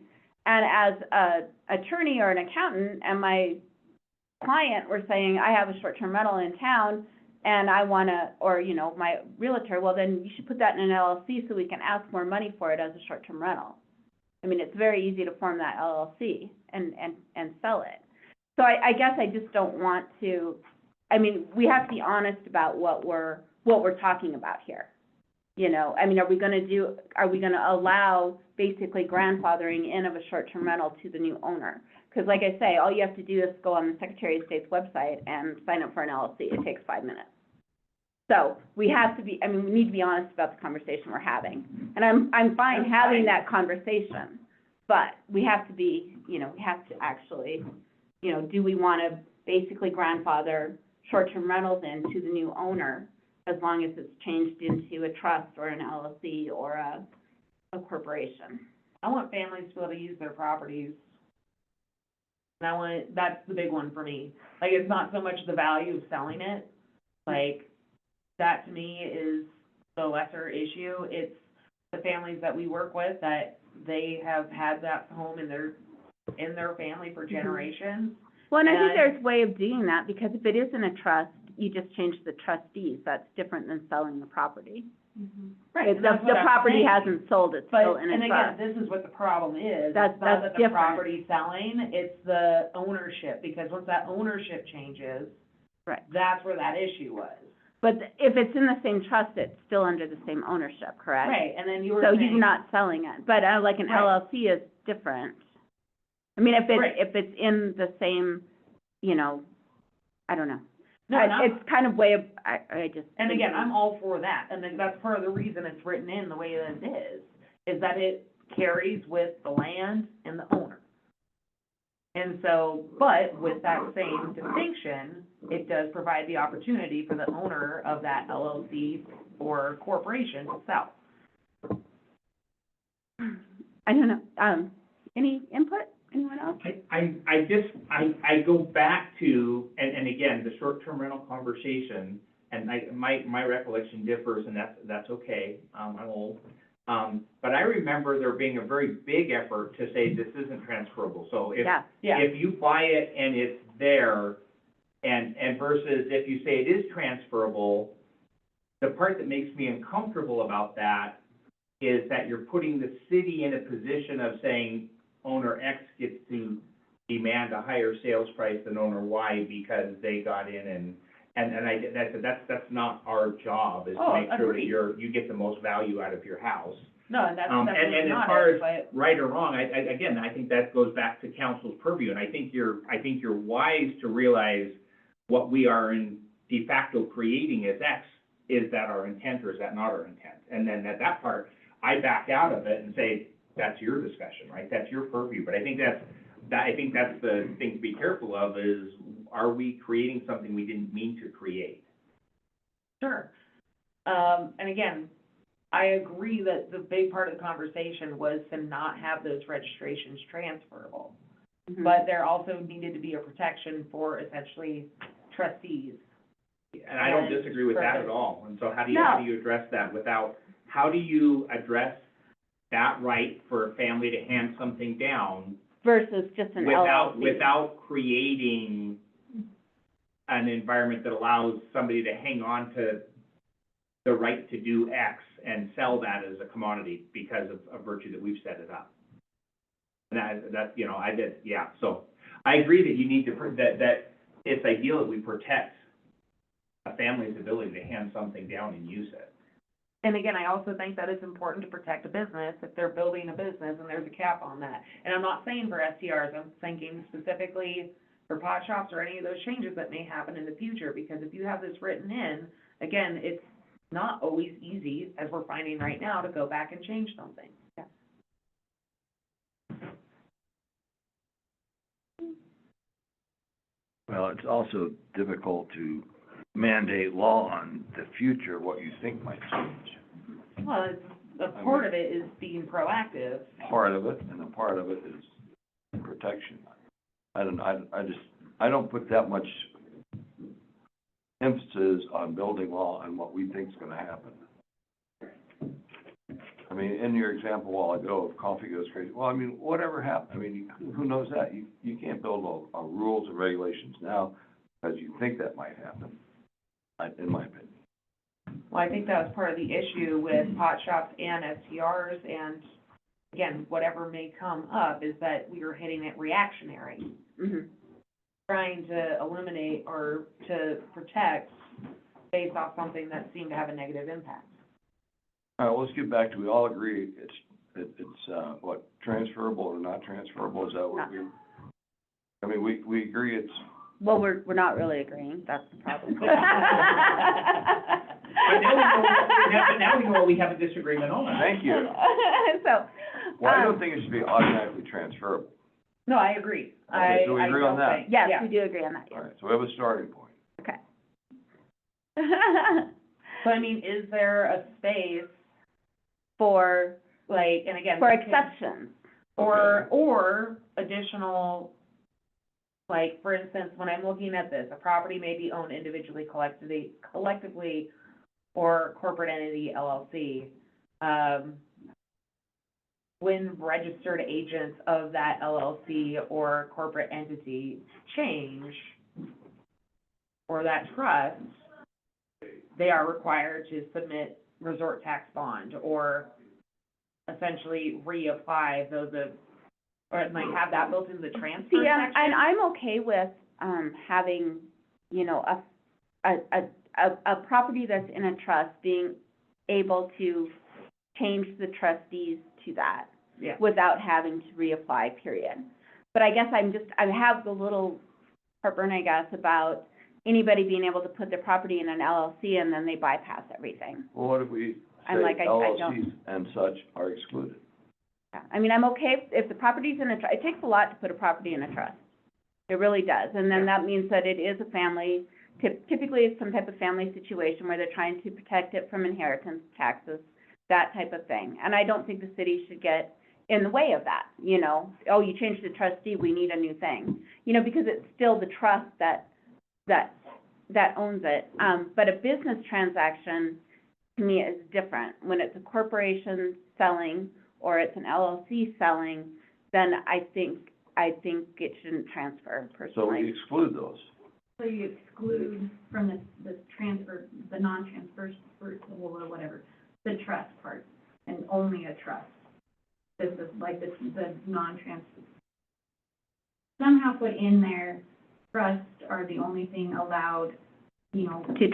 Speaker 1: And as a attorney or an accountant, and my client were saying, I have a short-term rental in town, and I wanna, or, you know, my realtor, well, then you should put that in an LLC so we can ask more money for it as a short-term rental. I mean, it's very easy to form that LLC and sell it. So I guess I just don't want to, I mean, we have to be honest about what we're talking about here. You know, I mean, are we gonna allow basically grandfathering in of a short-term rental to the new owner? Because like I say, all you have to do is go on the Secretary of State's website and sign up for an LLC. It takes 5 minutes. So we have to be, I mean, we need to be honest about the conversation we're having. And I'm fine
Speaker 3: That's
Speaker 1: having
Speaker 3: fine.
Speaker 1: that conversation, but we have to be, you know, we have to actually, you know, do we want to basically grandfather short-term rentals into the new owner as long as it's changed into a trust or an LLC or a corporation?
Speaker 6: I want families to be able to use their properties. And that's the big one for me. Like, it's not so much the value of selling it, like, that to me is the lesser issue. It's the families that we work with, that they have had that home in their family for generations.
Speaker 1: Well, and I think
Speaker 6: And-
Speaker 1: there's a way of doing that, because if it isn't a trust, you just change the trustees. That's different than selling the property.
Speaker 6: Right,
Speaker 1: If
Speaker 6: and that's
Speaker 1: the
Speaker 6: what I'm
Speaker 1: property
Speaker 6: saying.
Speaker 1: hasn't sold, it's still
Speaker 6: But,
Speaker 1: in
Speaker 6: and
Speaker 1: a
Speaker 6: again,
Speaker 1: trust.
Speaker 6: this is what the problem is.
Speaker 1: That's
Speaker 6: It's not that the
Speaker 1: different.
Speaker 6: property's selling, it's the ownership, because once that ownership changes,
Speaker 1: Right.
Speaker 6: that's where that issue was.
Speaker 1: But if it's in the same trust, it's still under the same ownership, correct?
Speaker 6: Right, and then you were
Speaker 1: So
Speaker 6: saying.
Speaker 1: you're not selling it, but like an
Speaker 6: Right.
Speaker 1: LLC is different. I mean,
Speaker 6: Right.
Speaker 1: if it's in the same, you know, I don't know.
Speaker 6: No, not-
Speaker 1: It's kind of way of, I just.
Speaker 6: And
Speaker 1: think-
Speaker 6: again, I'm all for that, and then that's part of the reason it's written in the way that it is that it carries with the land and the owner. And so, but with that same distinction, it does provide the opportunity for the owner of that LLC or corporation to sell.
Speaker 1: I don't know, any input, anyone else?
Speaker 3: I go back to, and again, the short-term rental conversation, and my recollection differs, and that's okay, I'm old. But I remember there being a very big effort to say this isn't transferable, so if,
Speaker 1: Yeah,
Speaker 3: if you buy it and it's there, and versus if you say it is transferable, the part that makes me uncomfortable about that is that you're putting the city in a position of saying owner X gets to demand a higher sales price than owner Y because they got in that's not our job, is to
Speaker 6: Oh,
Speaker 3: make sure that
Speaker 6: agreed.
Speaker 3: you get the most value out of your house.
Speaker 6: No, and that's
Speaker 3: And
Speaker 6: definitely
Speaker 3: as
Speaker 6: not
Speaker 3: far
Speaker 6: it,
Speaker 3: as
Speaker 6: but,
Speaker 3: right or wrong, again, I think that goes back to council's purview, and I think you're wise to realize what we are in de facto creating as X, is that our intent or is that not our intent? And then at that part, I back out of it and say, that's your discussion, right? That's your purview, but I think that's the thing to be careful of is, are we creating something we didn't mean to create?
Speaker 6: sure. And again, I agree that the big part of the conversation was to not have those registrations transferable.
Speaker 1: Mhm.
Speaker 6: But there also needed to be a protection for essentially trustees.
Speaker 3: And I don't
Speaker 6: And
Speaker 3: disagree with that at
Speaker 6: perfect.
Speaker 3: all, and so how do
Speaker 1: No.
Speaker 3: you address that how do you address that right for a family to hand something down
Speaker 1: Versus just an LLC.
Speaker 3: without creating an environment that allows somebody to hang on to the right to do X and sell that as a commodity because of virtue that we've set it up? And so I agree that you need to, that it's ideal that we protect a family's ability to hand something down and use it.
Speaker 6: And again, I also think that it's important to protect a business if they're building a business and there's a cap on that. And I'm not saying for STRs, I'm thinking specifically for pot shops or any of those changes that may happen in the future, because if you have this written in, again, it's not always easy, as we're finding right now, to go back and change something.
Speaker 2: Well, it's also difficult to mandate law on the future, what you think might change.
Speaker 6: Well, it's, a part of it is being proactive.
Speaker 2: Part of it, and a part of it is protection. I don't put that much emphasis on building law and what we think's gonna happen. I mean, in your example a while ago, if coffee goes crazy, well, I mean, whatever happened, I mean, who knows that? You can't build a rules and regulations now because you think that might happen, in my opinion.
Speaker 6: Well, I think that was part of the issue with pot shops and STRs, and again, whatever may come up, is that we were hitting it reactionary,
Speaker 1: Mhm.
Speaker 6: trying to eliminate or to protect based off something that seemed to have a negative impact.
Speaker 2: All right, well, let's get back to, we all agree it's what, transferable or not transferable, is that what we? I mean, we agree it's,
Speaker 1: Well, we're not really agreeing, that's the problem.
Speaker 3: But now we know what we have a disagreement on.
Speaker 2: thank you.
Speaker 1: So,
Speaker 2: Well, I don't think it should be automatically transferable.
Speaker 6: No, I agree.
Speaker 2: Okay, so we agree on
Speaker 6: don't
Speaker 2: that?
Speaker 6: think-
Speaker 1: yes,
Speaker 6: yeah.
Speaker 1: we do agree on that,
Speaker 2: All
Speaker 1: yes.
Speaker 2: right, so we have a starting point.
Speaker 1: Okay.
Speaker 6: So, I mean, is there a space,
Speaker 1: For,
Speaker 6: like, and again.
Speaker 1: for
Speaker 6: we can-
Speaker 1: exceptions.
Speaker 6: Or additional, like, for instance, when I'm looking at this, a property may be owned individually, collectively, or corporate entity, LLC. When registered agents of that LLC or corporate entity change, or that trust, they are required to submit resort tax bond, or essentially reapply those of, or like have that built into the transfer
Speaker 1: See, and
Speaker 6: section.
Speaker 1: I'm okay with, having, you know, a property that's in a trust being able to change the trustees to that
Speaker 6: Yeah,
Speaker 1: without having to reapply, period. But I guess I have the little heartburn, I guess, about anybody being able to put their property in an LLC and then they bypass everything.
Speaker 2: Well, what if we
Speaker 1: I'm
Speaker 2: say
Speaker 1: like, I don't-
Speaker 2: LLCs and such are excluded?
Speaker 1: Yeah. I mean, I'm okay if the property's in a it takes a lot to put a property in a trust. It really does. And then that means that it is a family, typically it's some type of family situation where they're trying to protect it from inheritance taxes, that type of thing. And I don't think the city should get in the way of that, you know? Oh, you changed the trustee, we need a new thing. You know, because it's still the trust that owns it. But a business transaction, to me, is different. When it's a corporation selling or it's an LLC selling, then I think it shouldn't transfer
Speaker 2: So we
Speaker 1: personally.
Speaker 2: exclude those.
Speaker 5: So you exclude from the transfer, the non-transfer, or whatever, the trust part, and only a trust. This is like the non-transfer. Somehow put in there, trusts are the only thing allowed, you know, to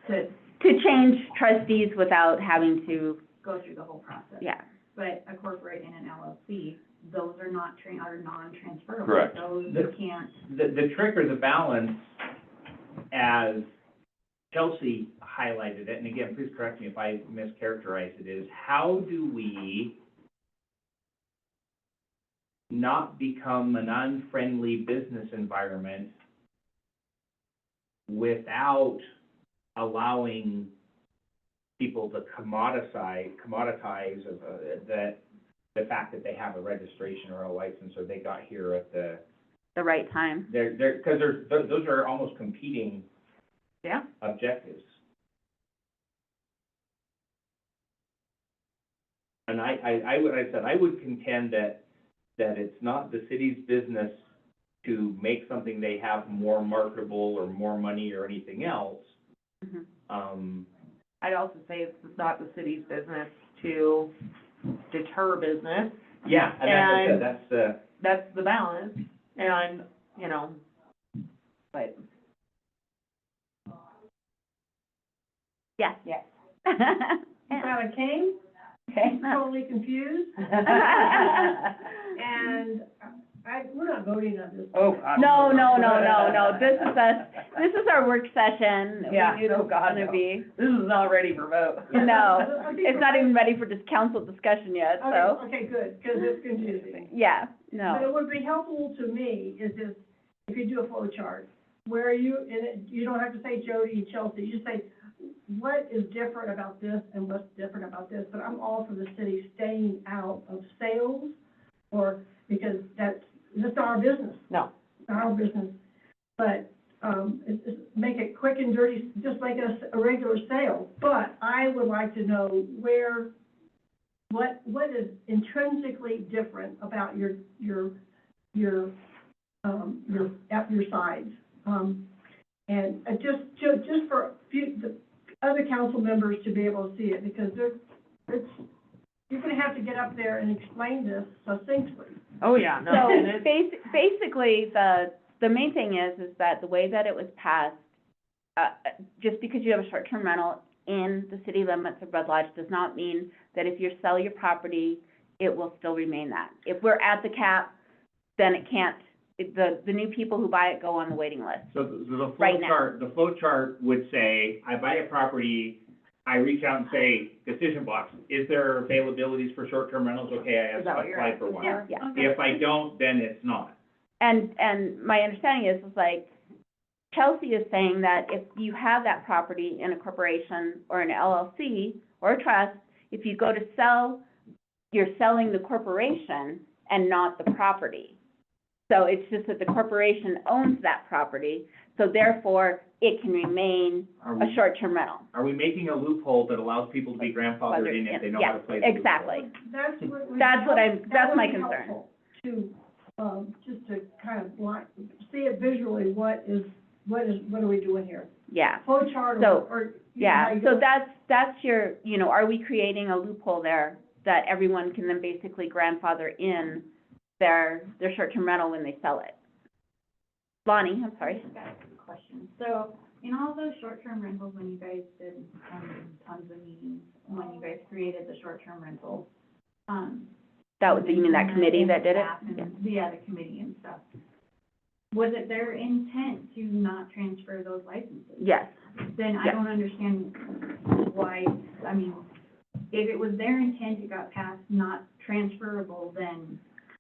Speaker 1: To change trustees without having to,
Speaker 5: go through the whole process.
Speaker 1: yeah.
Speaker 5: But a corporate and an LLC, those are not are non-transferable.
Speaker 2: Correct.
Speaker 5: Those you can't.
Speaker 7: The trick or the balance, as Chelsea highlighted it, and again, please correct me if I mischaracterize it, is how do we not become an unfriendly business environment without allowing people to commoditize the fact that they have a registration or a license, or they got here at the,
Speaker 1: The right time.
Speaker 7: because those are almost competing
Speaker 6: Yeah.
Speaker 7: objectives. And I would contend that it's not the city's business to make something they have more marketable or more money or anything else.
Speaker 1: Mhm.
Speaker 6: I'd also say it's not the city's business to deter business.
Speaker 7: Yeah, and that's what I said, that's the,
Speaker 6: That's the balance, and, you know, but,
Speaker 1: Yes.
Speaker 6: yes.
Speaker 4: Glad I came,
Speaker 1: Okay.
Speaker 4: totally confused, and we're not voting on this.
Speaker 6: Oh, God.
Speaker 1: No, this is our work session.
Speaker 6: Yeah,
Speaker 1: We knew this
Speaker 6: oh,
Speaker 1: was
Speaker 6: God,
Speaker 1: gonna
Speaker 6: no.
Speaker 1: be.
Speaker 6: This is not ready for vote.
Speaker 1: No,
Speaker 4: I think
Speaker 1: it's not even ready for just council discussion yet, so,
Speaker 4: Okay, good, because it's confusing.
Speaker 1: yeah,
Speaker 4: But
Speaker 1: no.
Speaker 4: it would be helpful to me is if you do a flow chart, where you don't have to say Jody and Chelsea, you just say, what is different about this and what's different about this? But I'm all for the city staying out of sales, because that's not our business.
Speaker 6: No.
Speaker 4: It's not our business. But, make it quick and dirty, just make it a regular sale. But I would like to know what is intrinsically different about your sides? And just for the other council members to be able to see it, because you're gonna have to get up there and explain this succinctly.
Speaker 6: Oh, yeah, no,
Speaker 1: So,
Speaker 6: and it's,
Speaker 1: basically, the main thing is that the way that it was passed, just because you have a short-term rental in the city limits of Red Lodge does not mean that if you sell your property, it will still remain that. If we're at the cap, then it can't, the new people who buy it go on the waiting list.
Speaker 7: so the
Speaker 1: Right now.
Speaker 7: the flow chart would say, I buy a property, I reach out and say, decision box, is there availabilities for short-term rentals? Okay, I
Speaker 6: Is that what you're
Speaker 7: apply for one.
Speaker 1: Yeah.
Speaker 7: If I don't, then it's not.
Speaker 1: And my understanding is like, Chelsea is saying that if you have that property in a corporation or an LLC or a trust, if you go to sell, you're selling the corporation and not the property. So it's just that the corporation owns that property, so therefore it can remain
Speaker 7: Are
Speaker 1: a
Speaker 7: we,
Speaker 1: short-term rental.
Speaker 7: are we making a loophole that allows people to be grandfathered in if they know how to play the loophole?
Speaker 1: Exactly.
Speaker 4: That's what we.
Speaker 1: That's what I'm-
Speaker 4: that
Speaker 1: that's
Speaker 4: would
Speaker 1: my
Speaker 4: be
Speaker 1: concern.
Speaker 4: helpful To, just to kind of see it visually, what are we doing here?
Speaker 1: Yeah.
Speaker 4: Flow chart
Speaker 1: So,
Speaker 4: or. you know, how
Speaker 1: Yeah,
Speaker 4: you
Speaker 1: so
Speaker 4: go-
Speaker 1: that's your, you know, are we creating a loophole there that everyone can then basically grandfather in their short-term rental when they sell it? Lonnie, I'm
Speaker 5: I
Speaker 1: sorry.
Speaker 5: just got a question. So, in all those short-term rentals, when you guys did, tons of meetings, when you guys created the short-term rentals,
Speaker 1: That was, you mean that committee that did it?
Speaker 5: staff and-
Speaker 1: Yeah.
Speaker 5: Yeah, the committee and stuff. Was it their intent to not transfer those licenses?
Speaker 1: Yes,
Speaker 5: Then I
Speaker 1: Yeah.
Speaker 5: don't understand why, I mean, if it was their intent, it got passed not transferable, then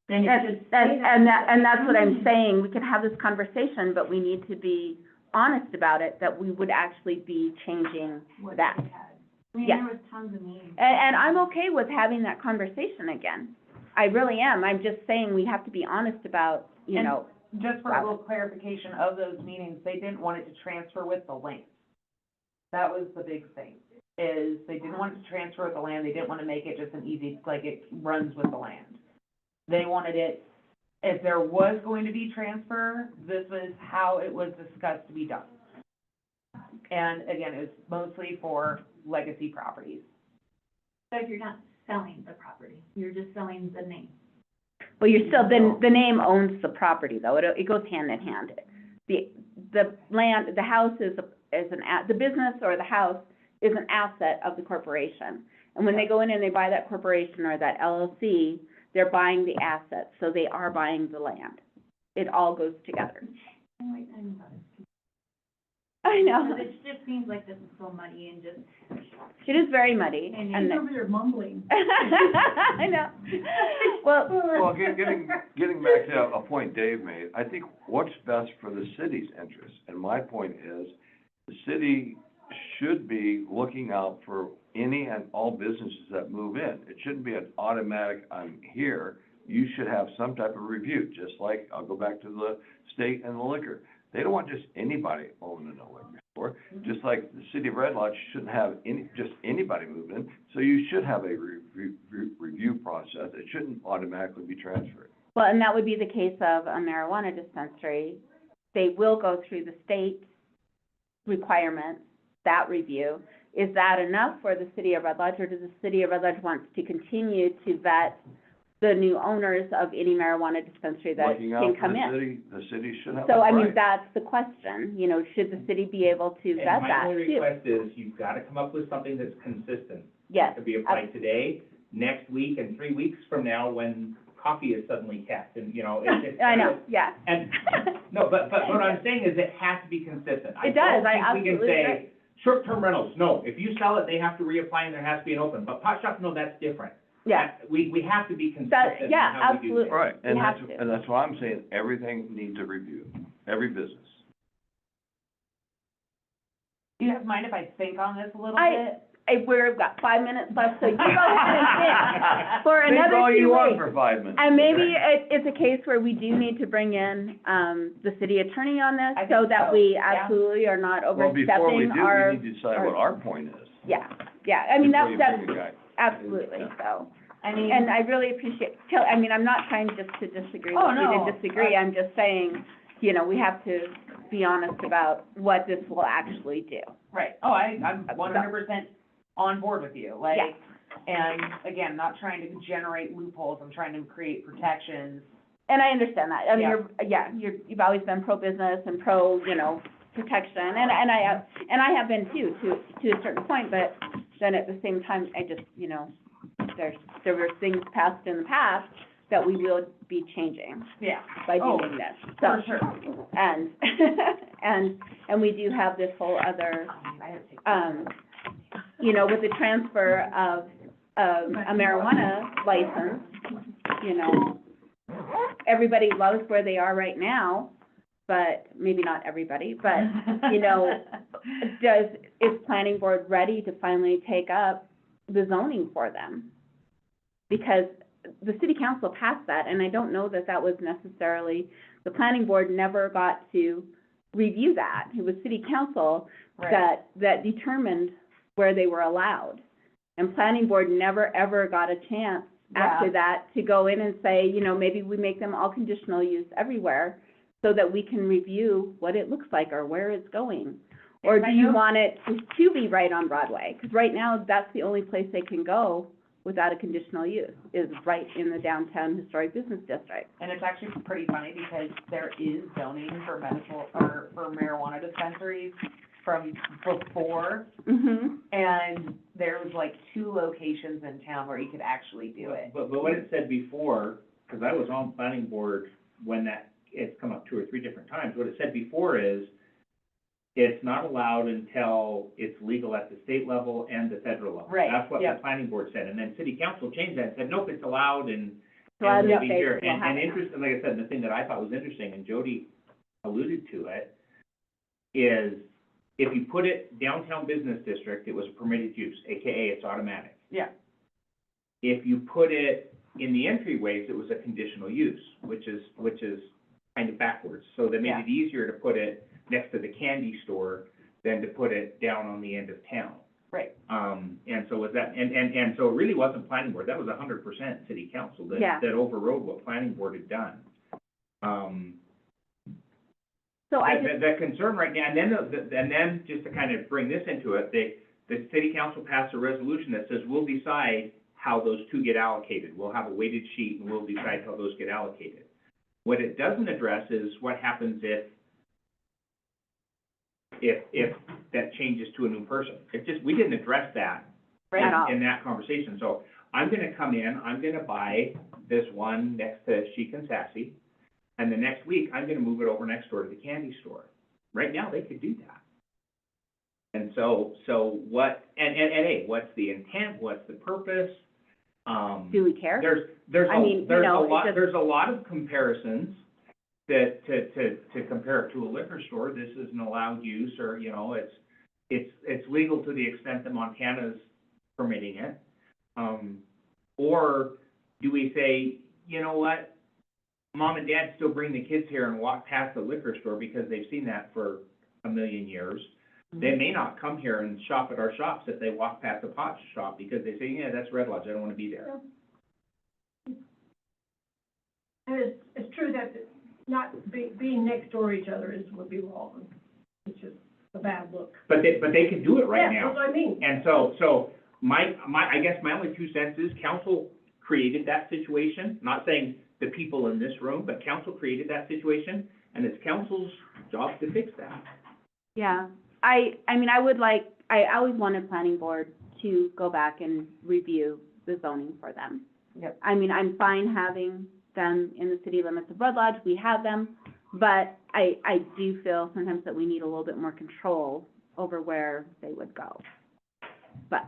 Speaker 5: then it should say
Speaker 1: And that's what I'm saying, we can have this conversation, but we need to be honest about it, that we would actually be changing
Speaker 5: what
Speaker 1: that.
Speaker 5: we had. I mean,
Speaker 1: Yeah.
Speaker 5: there was tons of meetings.
Speaker 1: And I'm okay with having that conversation again. I really am. I'm just saying we have to be honest about, you
Speaker 6: And-
Speaker 1: know,
Speaker 6: Just for a little clarification of those meetings, they didn't want it to transfer with the land. That was the big thing, is they didn't want it to transfer with the land, they didn't want to make it just an easy, like it runs with the land. They wanted it, if there was going to be transfer, this was how it was discussed to be done. And again, it was mostly for legacy properties.
Speaker 5: So if you're not selling the property, you're just selling the name.
Speaker 1: well, you're still, the name owns the property, though. It goes hand in hand. The land, the house is the business or the house is an asset of the corporation. And when they go in and they buy that corporation or that LLC, they're buying the assets, so they are buying the land. It all goes together.
Speaker 5: I'm like, I'm not as-
Speaker 1: I know.
Speaker 5: Because it just seems like this is so muddy and just,
Speaker 1: It is very muddy,
Speaker 5: And
Speaker 1: and
Speaker 4: He's over there mumbling.
Speaker 1: I know. Well,
Speaker 2: Well, getting back to a point Dave made, I think what's best for the city's interest, and my point is, the city should be looking out for any and all businesses that move in. It shouldn't be an automatic, I'm here. You should have some type of review, just like, I'll go back to the state and the liquor. They don't want just anybody owning a liquor store, just like the city of Red Lodge shouldn't have just anybody move in. So you should have a review process. It shouldn't automatically be transferred.
Speaker 1: well, and that would be the case of a marijuana dispensary. They will go through the state requirements, that review. Is that enough for the city of Red Lodge, or does the city of Red Lodge want to continue to vet the new owners of any marijuana dispensary that
Speaker 2: Looking out
Speaker 1: can
Speaker 2: for
Speaker 1: come in?
Speaker 2: the city should have
Speaker 1: So,
Speaker 2: that
Speaker 1: I mean,
Speaker 2: right.
Speaker 1: that's the question, you know, should the city be able to vet
Speaker 7: And my
Speaker 1: that
Speaker 7: only
Speaker 1: too?
Speaker 7: request is, you've gotta come up with something that's consistent.
Speaker 1: Yes,
Speaker 7: To be applied today, next week, and 3 weeks from now, when coffee is suddenly capped, and, you know, it's.
Speaker 1: I know, yeah.
Speaker 7: And, no, but what I'm saying is it has to be consistent.
Speaker 1: It does, I
Speaker 7: don't think we
Speaker 1: absolutely
Speaker 7: can
Speaker 1: agree.
Speaker 7: say, short-term rentals, no, if you sell it, they have to reapply and there has to be an open, but pot shop, no, that's different.
Speaker 1: Yeah,
Speaker 7: We have to be consistent
Speaker 1: That-
Speaker 7: in
Speaker 1: yeah,
Speaker 7: how we do
Speaker 1: absolutely.
Speaker 7: things.
Speaker 2: Right, and
Speaker 1: You have
Speaker 2: that's,
Speaker 1: to.
Speaker 2: and that's why I'm saying, everything needs a review, every business.
Speaker 6: Do you guys mind if I think on this a little
Speaker 1: I-
Speaker 6: bit?
Speaker 1: we've got 5 minutes left, so you go ahead and think for
Speaker 2: Think
Speaker 1: another
Speaker 2: all you
Speaker 1: 2
Speaker 2: want
Speaker 1: weeks.
Speaker 2: for 5 minutes.
Speaker 1: And maybe it's a case where we do need to bring in, the city attorney on
Speaker 6: I
Speaker 1: this,
Speaker 6: think
Speaker 1: so that
Speaker 6: so,
Speaker 1: we
Speaker 6: yeah.
Speaker 1: absolutely are not
Speaker 2: Well, before we
Speaker 1: overstepping
Speaker 2: do,
Speaker 1: our,
Speaker 2: we need to decide what our point is.
Speaker 1: yeah, I mean,
Speaker 2: before
Speaker 1: that's,
Speaker 2: you bring a guy.
Speaker 1: absolutely,
Speaker 2: Yeah.
Speaker 1: so.
Speaker 6: I mean,
Speaker 1: And I really appreciate, I mean, I'm not trying just to disagree
Speaker 6: Oh,
Speaker 1: with you
Speaker 6: no.
Speaker 1: to disagree, I'm just saying, you know, we have to be honest about what this will actually do.
Speaker 6: right, oh, I'm 100% on board with you, like,
Speaker 1: Yeah.
Speaker 6: and again, not trying to generate loopholes, I'm trying to create protections.
Speaker 1: And I understand that, I mean,
Speaker 6: Yeah.
Speaker 1: you've always been pro-business and pro, you know, protection, and I have been too, to a certain point, but then at the same time, I just, you know, there were things passed in the past that we will be changing
Speaker 6: Yeah.
Speaker 1: by
Speaker 6: Oh,
Speaker 1: doing this,
Speaker 6: For
Speaker 1: so,
Speaker 6: sure.
Speaker 1: and, and we do have this whole other, you know, with the transfer of, a marijuana license, you know, everybody loves where they are right now, but, maybe not everybody, but, you know, is planning board ready to finally take up the zoning for them? Because the city council passed that, and I don't know that that was necessarily, the planning board never got to review that. It was city council
Speaker 6: Right.
Speaker 1: that determined where they were allowed. And planning board never, ever got a chance after
Speaker 6: Yeah.
Speaker 1: that to go in and say, you know, maybe we make them all conditional use everywhere so that we can review what it looks like or where it's going. Or
Speaker 6: And
Speaker 1: do
Speaker 6: I
Speaker 1: you
Speaker 6: know-
Speaker 1: want it to be right on Broadway? Because right now, that's the only place they can go without a conditional use, is right in the downtown historic business district.
Speaker 6: And it's actually pretty funny because there is zoning for medical, or for marijuana dispensaries from before,
Speaker 1: Mm-hmm.
Speaker 6: and there was like 2 locations in town where you could actually do it.
Speaker 7: But what it said before, because I was on planning board when it's come up 2 or 3 different times, what it said before is, it's not allowed until it's legal at the state level and the federal level.
Speaker 6: Right,
Speaker 7: That's what
Speaker 6: yep.
Speaker 7: the planning board said, and then city council changed that and said, nope, it's allowed, and
Speaker 1: So I
Speaker 3: and
Speaker 1: would
Speaker 3: it'll be
Speaker 1: say
Speaker 3: here.
Speaker 1: we'll have
Speaker 3: And
Speaker 1: it.
Speaker 3: interesting, like I said, the thing that I thought was interesting, and Jody alluded to it, is if you put it downtown business district, it was a permitted use, AKA it's automatic.
Speaker 6: Yeah.
Speaker 3: If you put it in the entryways, it was a conditional use, which is kind of backwards. So they made
Speaker 6: Yeah.
Speaker 3: it easier to put it next to the candy store than to put it down on the end of town.
Speaker 6: Right.
Speaker 3: And so was that, and so it really wasn't planning board, that was 100% city council that,
Speaker 1: Yeah.
Speaker 3: that overrode what planning board had done.
Speaker 1: So I just,
Speaker 3: The concern right now, and then just to kind of bring this into it, the city council passed a resolution that says we'll decide how those two get allocated. We'll have a weighted sheet and we'll decide how those get allocated. What it doesn't address is what happens if that changes to a new person. We didn't address that
Speaker 1: At all.
Speaker 3: in that conversation. So I'm gonna come in, I'm gonna buy this one next to Chic and Sassy, and the next week, I'm gonna move it over next door to the candy store. Right now, they could do that. And so what, and hey, what's the intent, what's the purpose?
Speaker 1: do we care?
Speaker 3: There's
Speaker 1: I mean, you know, it just-
Speaker 3: there's a lot of comparisons that, to compare it to a liquor store, this is an allowed use, or, you know, it's legal to the extent that Montana's permitting it. Or do we say, you know what, mom and dad still bring the kids here and walk past the liquor store because they've seen that for a million years. They may not come here and shop at our shops if they walk past the pot shop because they say, yeah, that's Red Lodge, I don't wanna be there.
Speaker 4: And it's true that being next door to each other would be wrong. It's just a bad look.
Speaker 3: But they can do it right
Speaker 4: Yeah,
Speaker 3: now.
Speaker 4: that's what I mean.
Speaker 3: And so I guess my only 2 cents is council created that situation, not saying the people in this room, but council created that situation, and it's council's job to fix that.
Speaker 1: Yeah, I mean, I always wanted planning board to go back and review the zoning for them.
Speaker 6: Yep.
Speaker 1: I mean, I'm fine having them in the city limits of Red Lodge, we have them, but I do feel sometimes that we need a little bit more control over where they would go. But,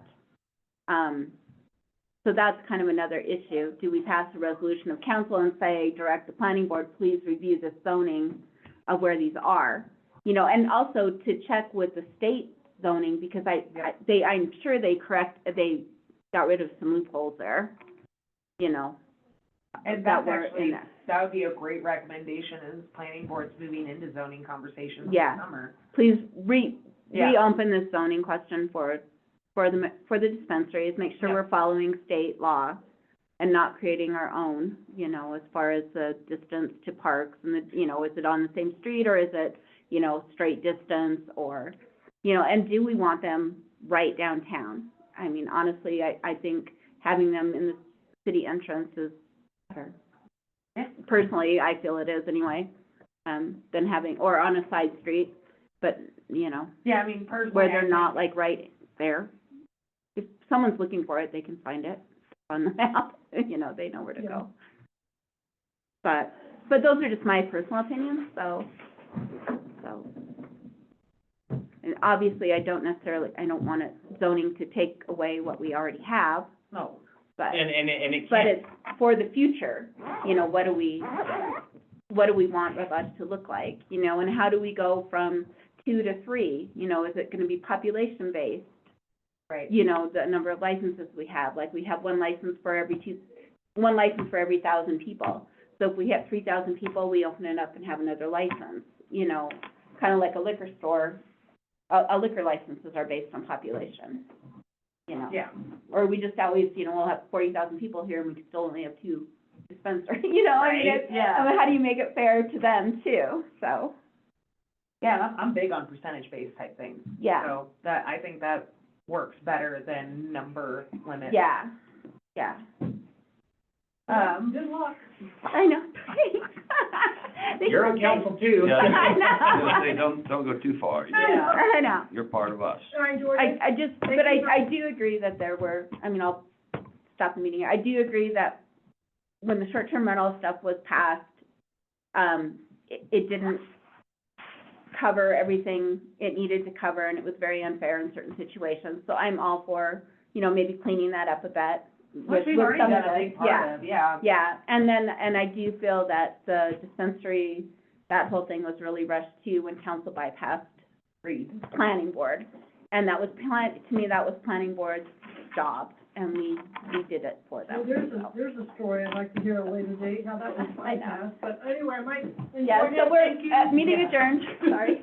Speaker 1: so that's kind of another issue. Do we pass a resolution of council and say, direct the planning board, please review the zoning of where these are? You know, and also to check with the state zoning, because I'm sure they got rid of some loopholes there, you know.
Speaker 6: And
Speaker 1: that
Speaker 6: that's
Speaker 1: were in
Speaker 6: actually,
Speaker 1: there.
Speaker 6: that would be a great recommendation, is planning boards moving into zoning conversations this
Speaker 1: Yeah.
Speaker 6: summer.
Speaker 1: Please
Speaker 6: Yeah.
Speaker 1: reopen this zoning question for the dispensaries, make sure
Speaker 6: Yeah.
Speaker 1: we're following state law and not creating our own, you know, as far as the distance to parks and the, you know, is it on the same street or is it, you know, straight distance or, you know, and do we want them right downtown? I mean, honestly, I think having them in the city entrance is better.
Speaker 6: Yeah.
Speaker 1: Personally, I feel it is anyway, than having, or on a side street, but, you know,
Speaker 6: Yeah, I mean, personally,
Speaker 1: where
Speaker 6: I
Speaker 1: they're
Speaker 6: think-
Speaker 1: not like right there. If someone's looking for it, they can find it on the map, you know, they know where to go. But those are just my personal opinions, so. And obviously, I don't want it zoning to take away what we already have,
Speaker 6: No.
Speaker 1: but,
Speaker 3: And it
Speaker 1: but
Speaker 3: can't,
Speaker 1: it's for the future, you know, what do we want Red Lodge to look like, you know, and how do we go from 2 to 3, you know, is it gonna be population based?
Speaker 6: Right.
Speaker 1: You know, the number of licenses we have, like we have one license for every 1,000 people. So if we have 3,000 people, we open it up and have another license, you know, kind of like a liquor store. A liquor licenses are based on population, you know.
Speaker 6: Yeah.
Speaker 1: Or we just always, you know, we'll have 40,000 people here and we can still only have 2 dispensaries, you know, I mean,
Speaker 6: Right,
Speaker 1: it's,
Speaker 6: yeah.
Speaker 1: I mean, how do you make it fair to them too, so,
Speaker 6: Yeah, I'm big on percentage-based type things.
Speaker 1: yeah.
Speaker 6: So that, I think that works better than number limit.
Speaker 1: Yeah.
Speaker 4: Good luck.
Speaker 1: I know.
Speaker 3: you're on council too.
Speaker 2: Yeah,
Speaker 1: I know.
Speaker 2: I was gonna say, don't go too far.
Speaker 1: I know.
Speaker 2: You're part of us.
Speaker 4: All right, Jordan.
Speaker 1: I do agree that there were, I mean, I'll stop the meeting here. I do agree that when the short-term rental stuff was passed, it didn't cover everything it needed to cover, and it was very unfair in certain situations. So I'm all for, you know, maybe cleaning that up a bit,
Speaker 6: Which we've
Speaker 1: with
Speaker 6: already
Speaker 1: some
Speaker 6: done
Speaker 1: of
Speaker 6: a
Speaker 1: it,
Speaker 6: big part of, yeah.
Speaker 1: Yeah, and I do feel that the dispensary, that whole thing was really rushed too when council bypassed planning board. And that was to me, that was planning board's job, and we did it for
Speaker 4: Well,
Speaker 1: them, so.
Speaker 4: there's a story I'd like to hear at a later date, how that was
Speaker 1: I know.
Speaker 4: bypassed, but anyway, Mike,
Speaker 1: Yeah,
Speaker 4: enjoyed
Speaker 1: so
Speaker 4: it,
Speaker 1: we're,
Speaker 4: thank you.
Speaker 1: meeting adjourned, sorry.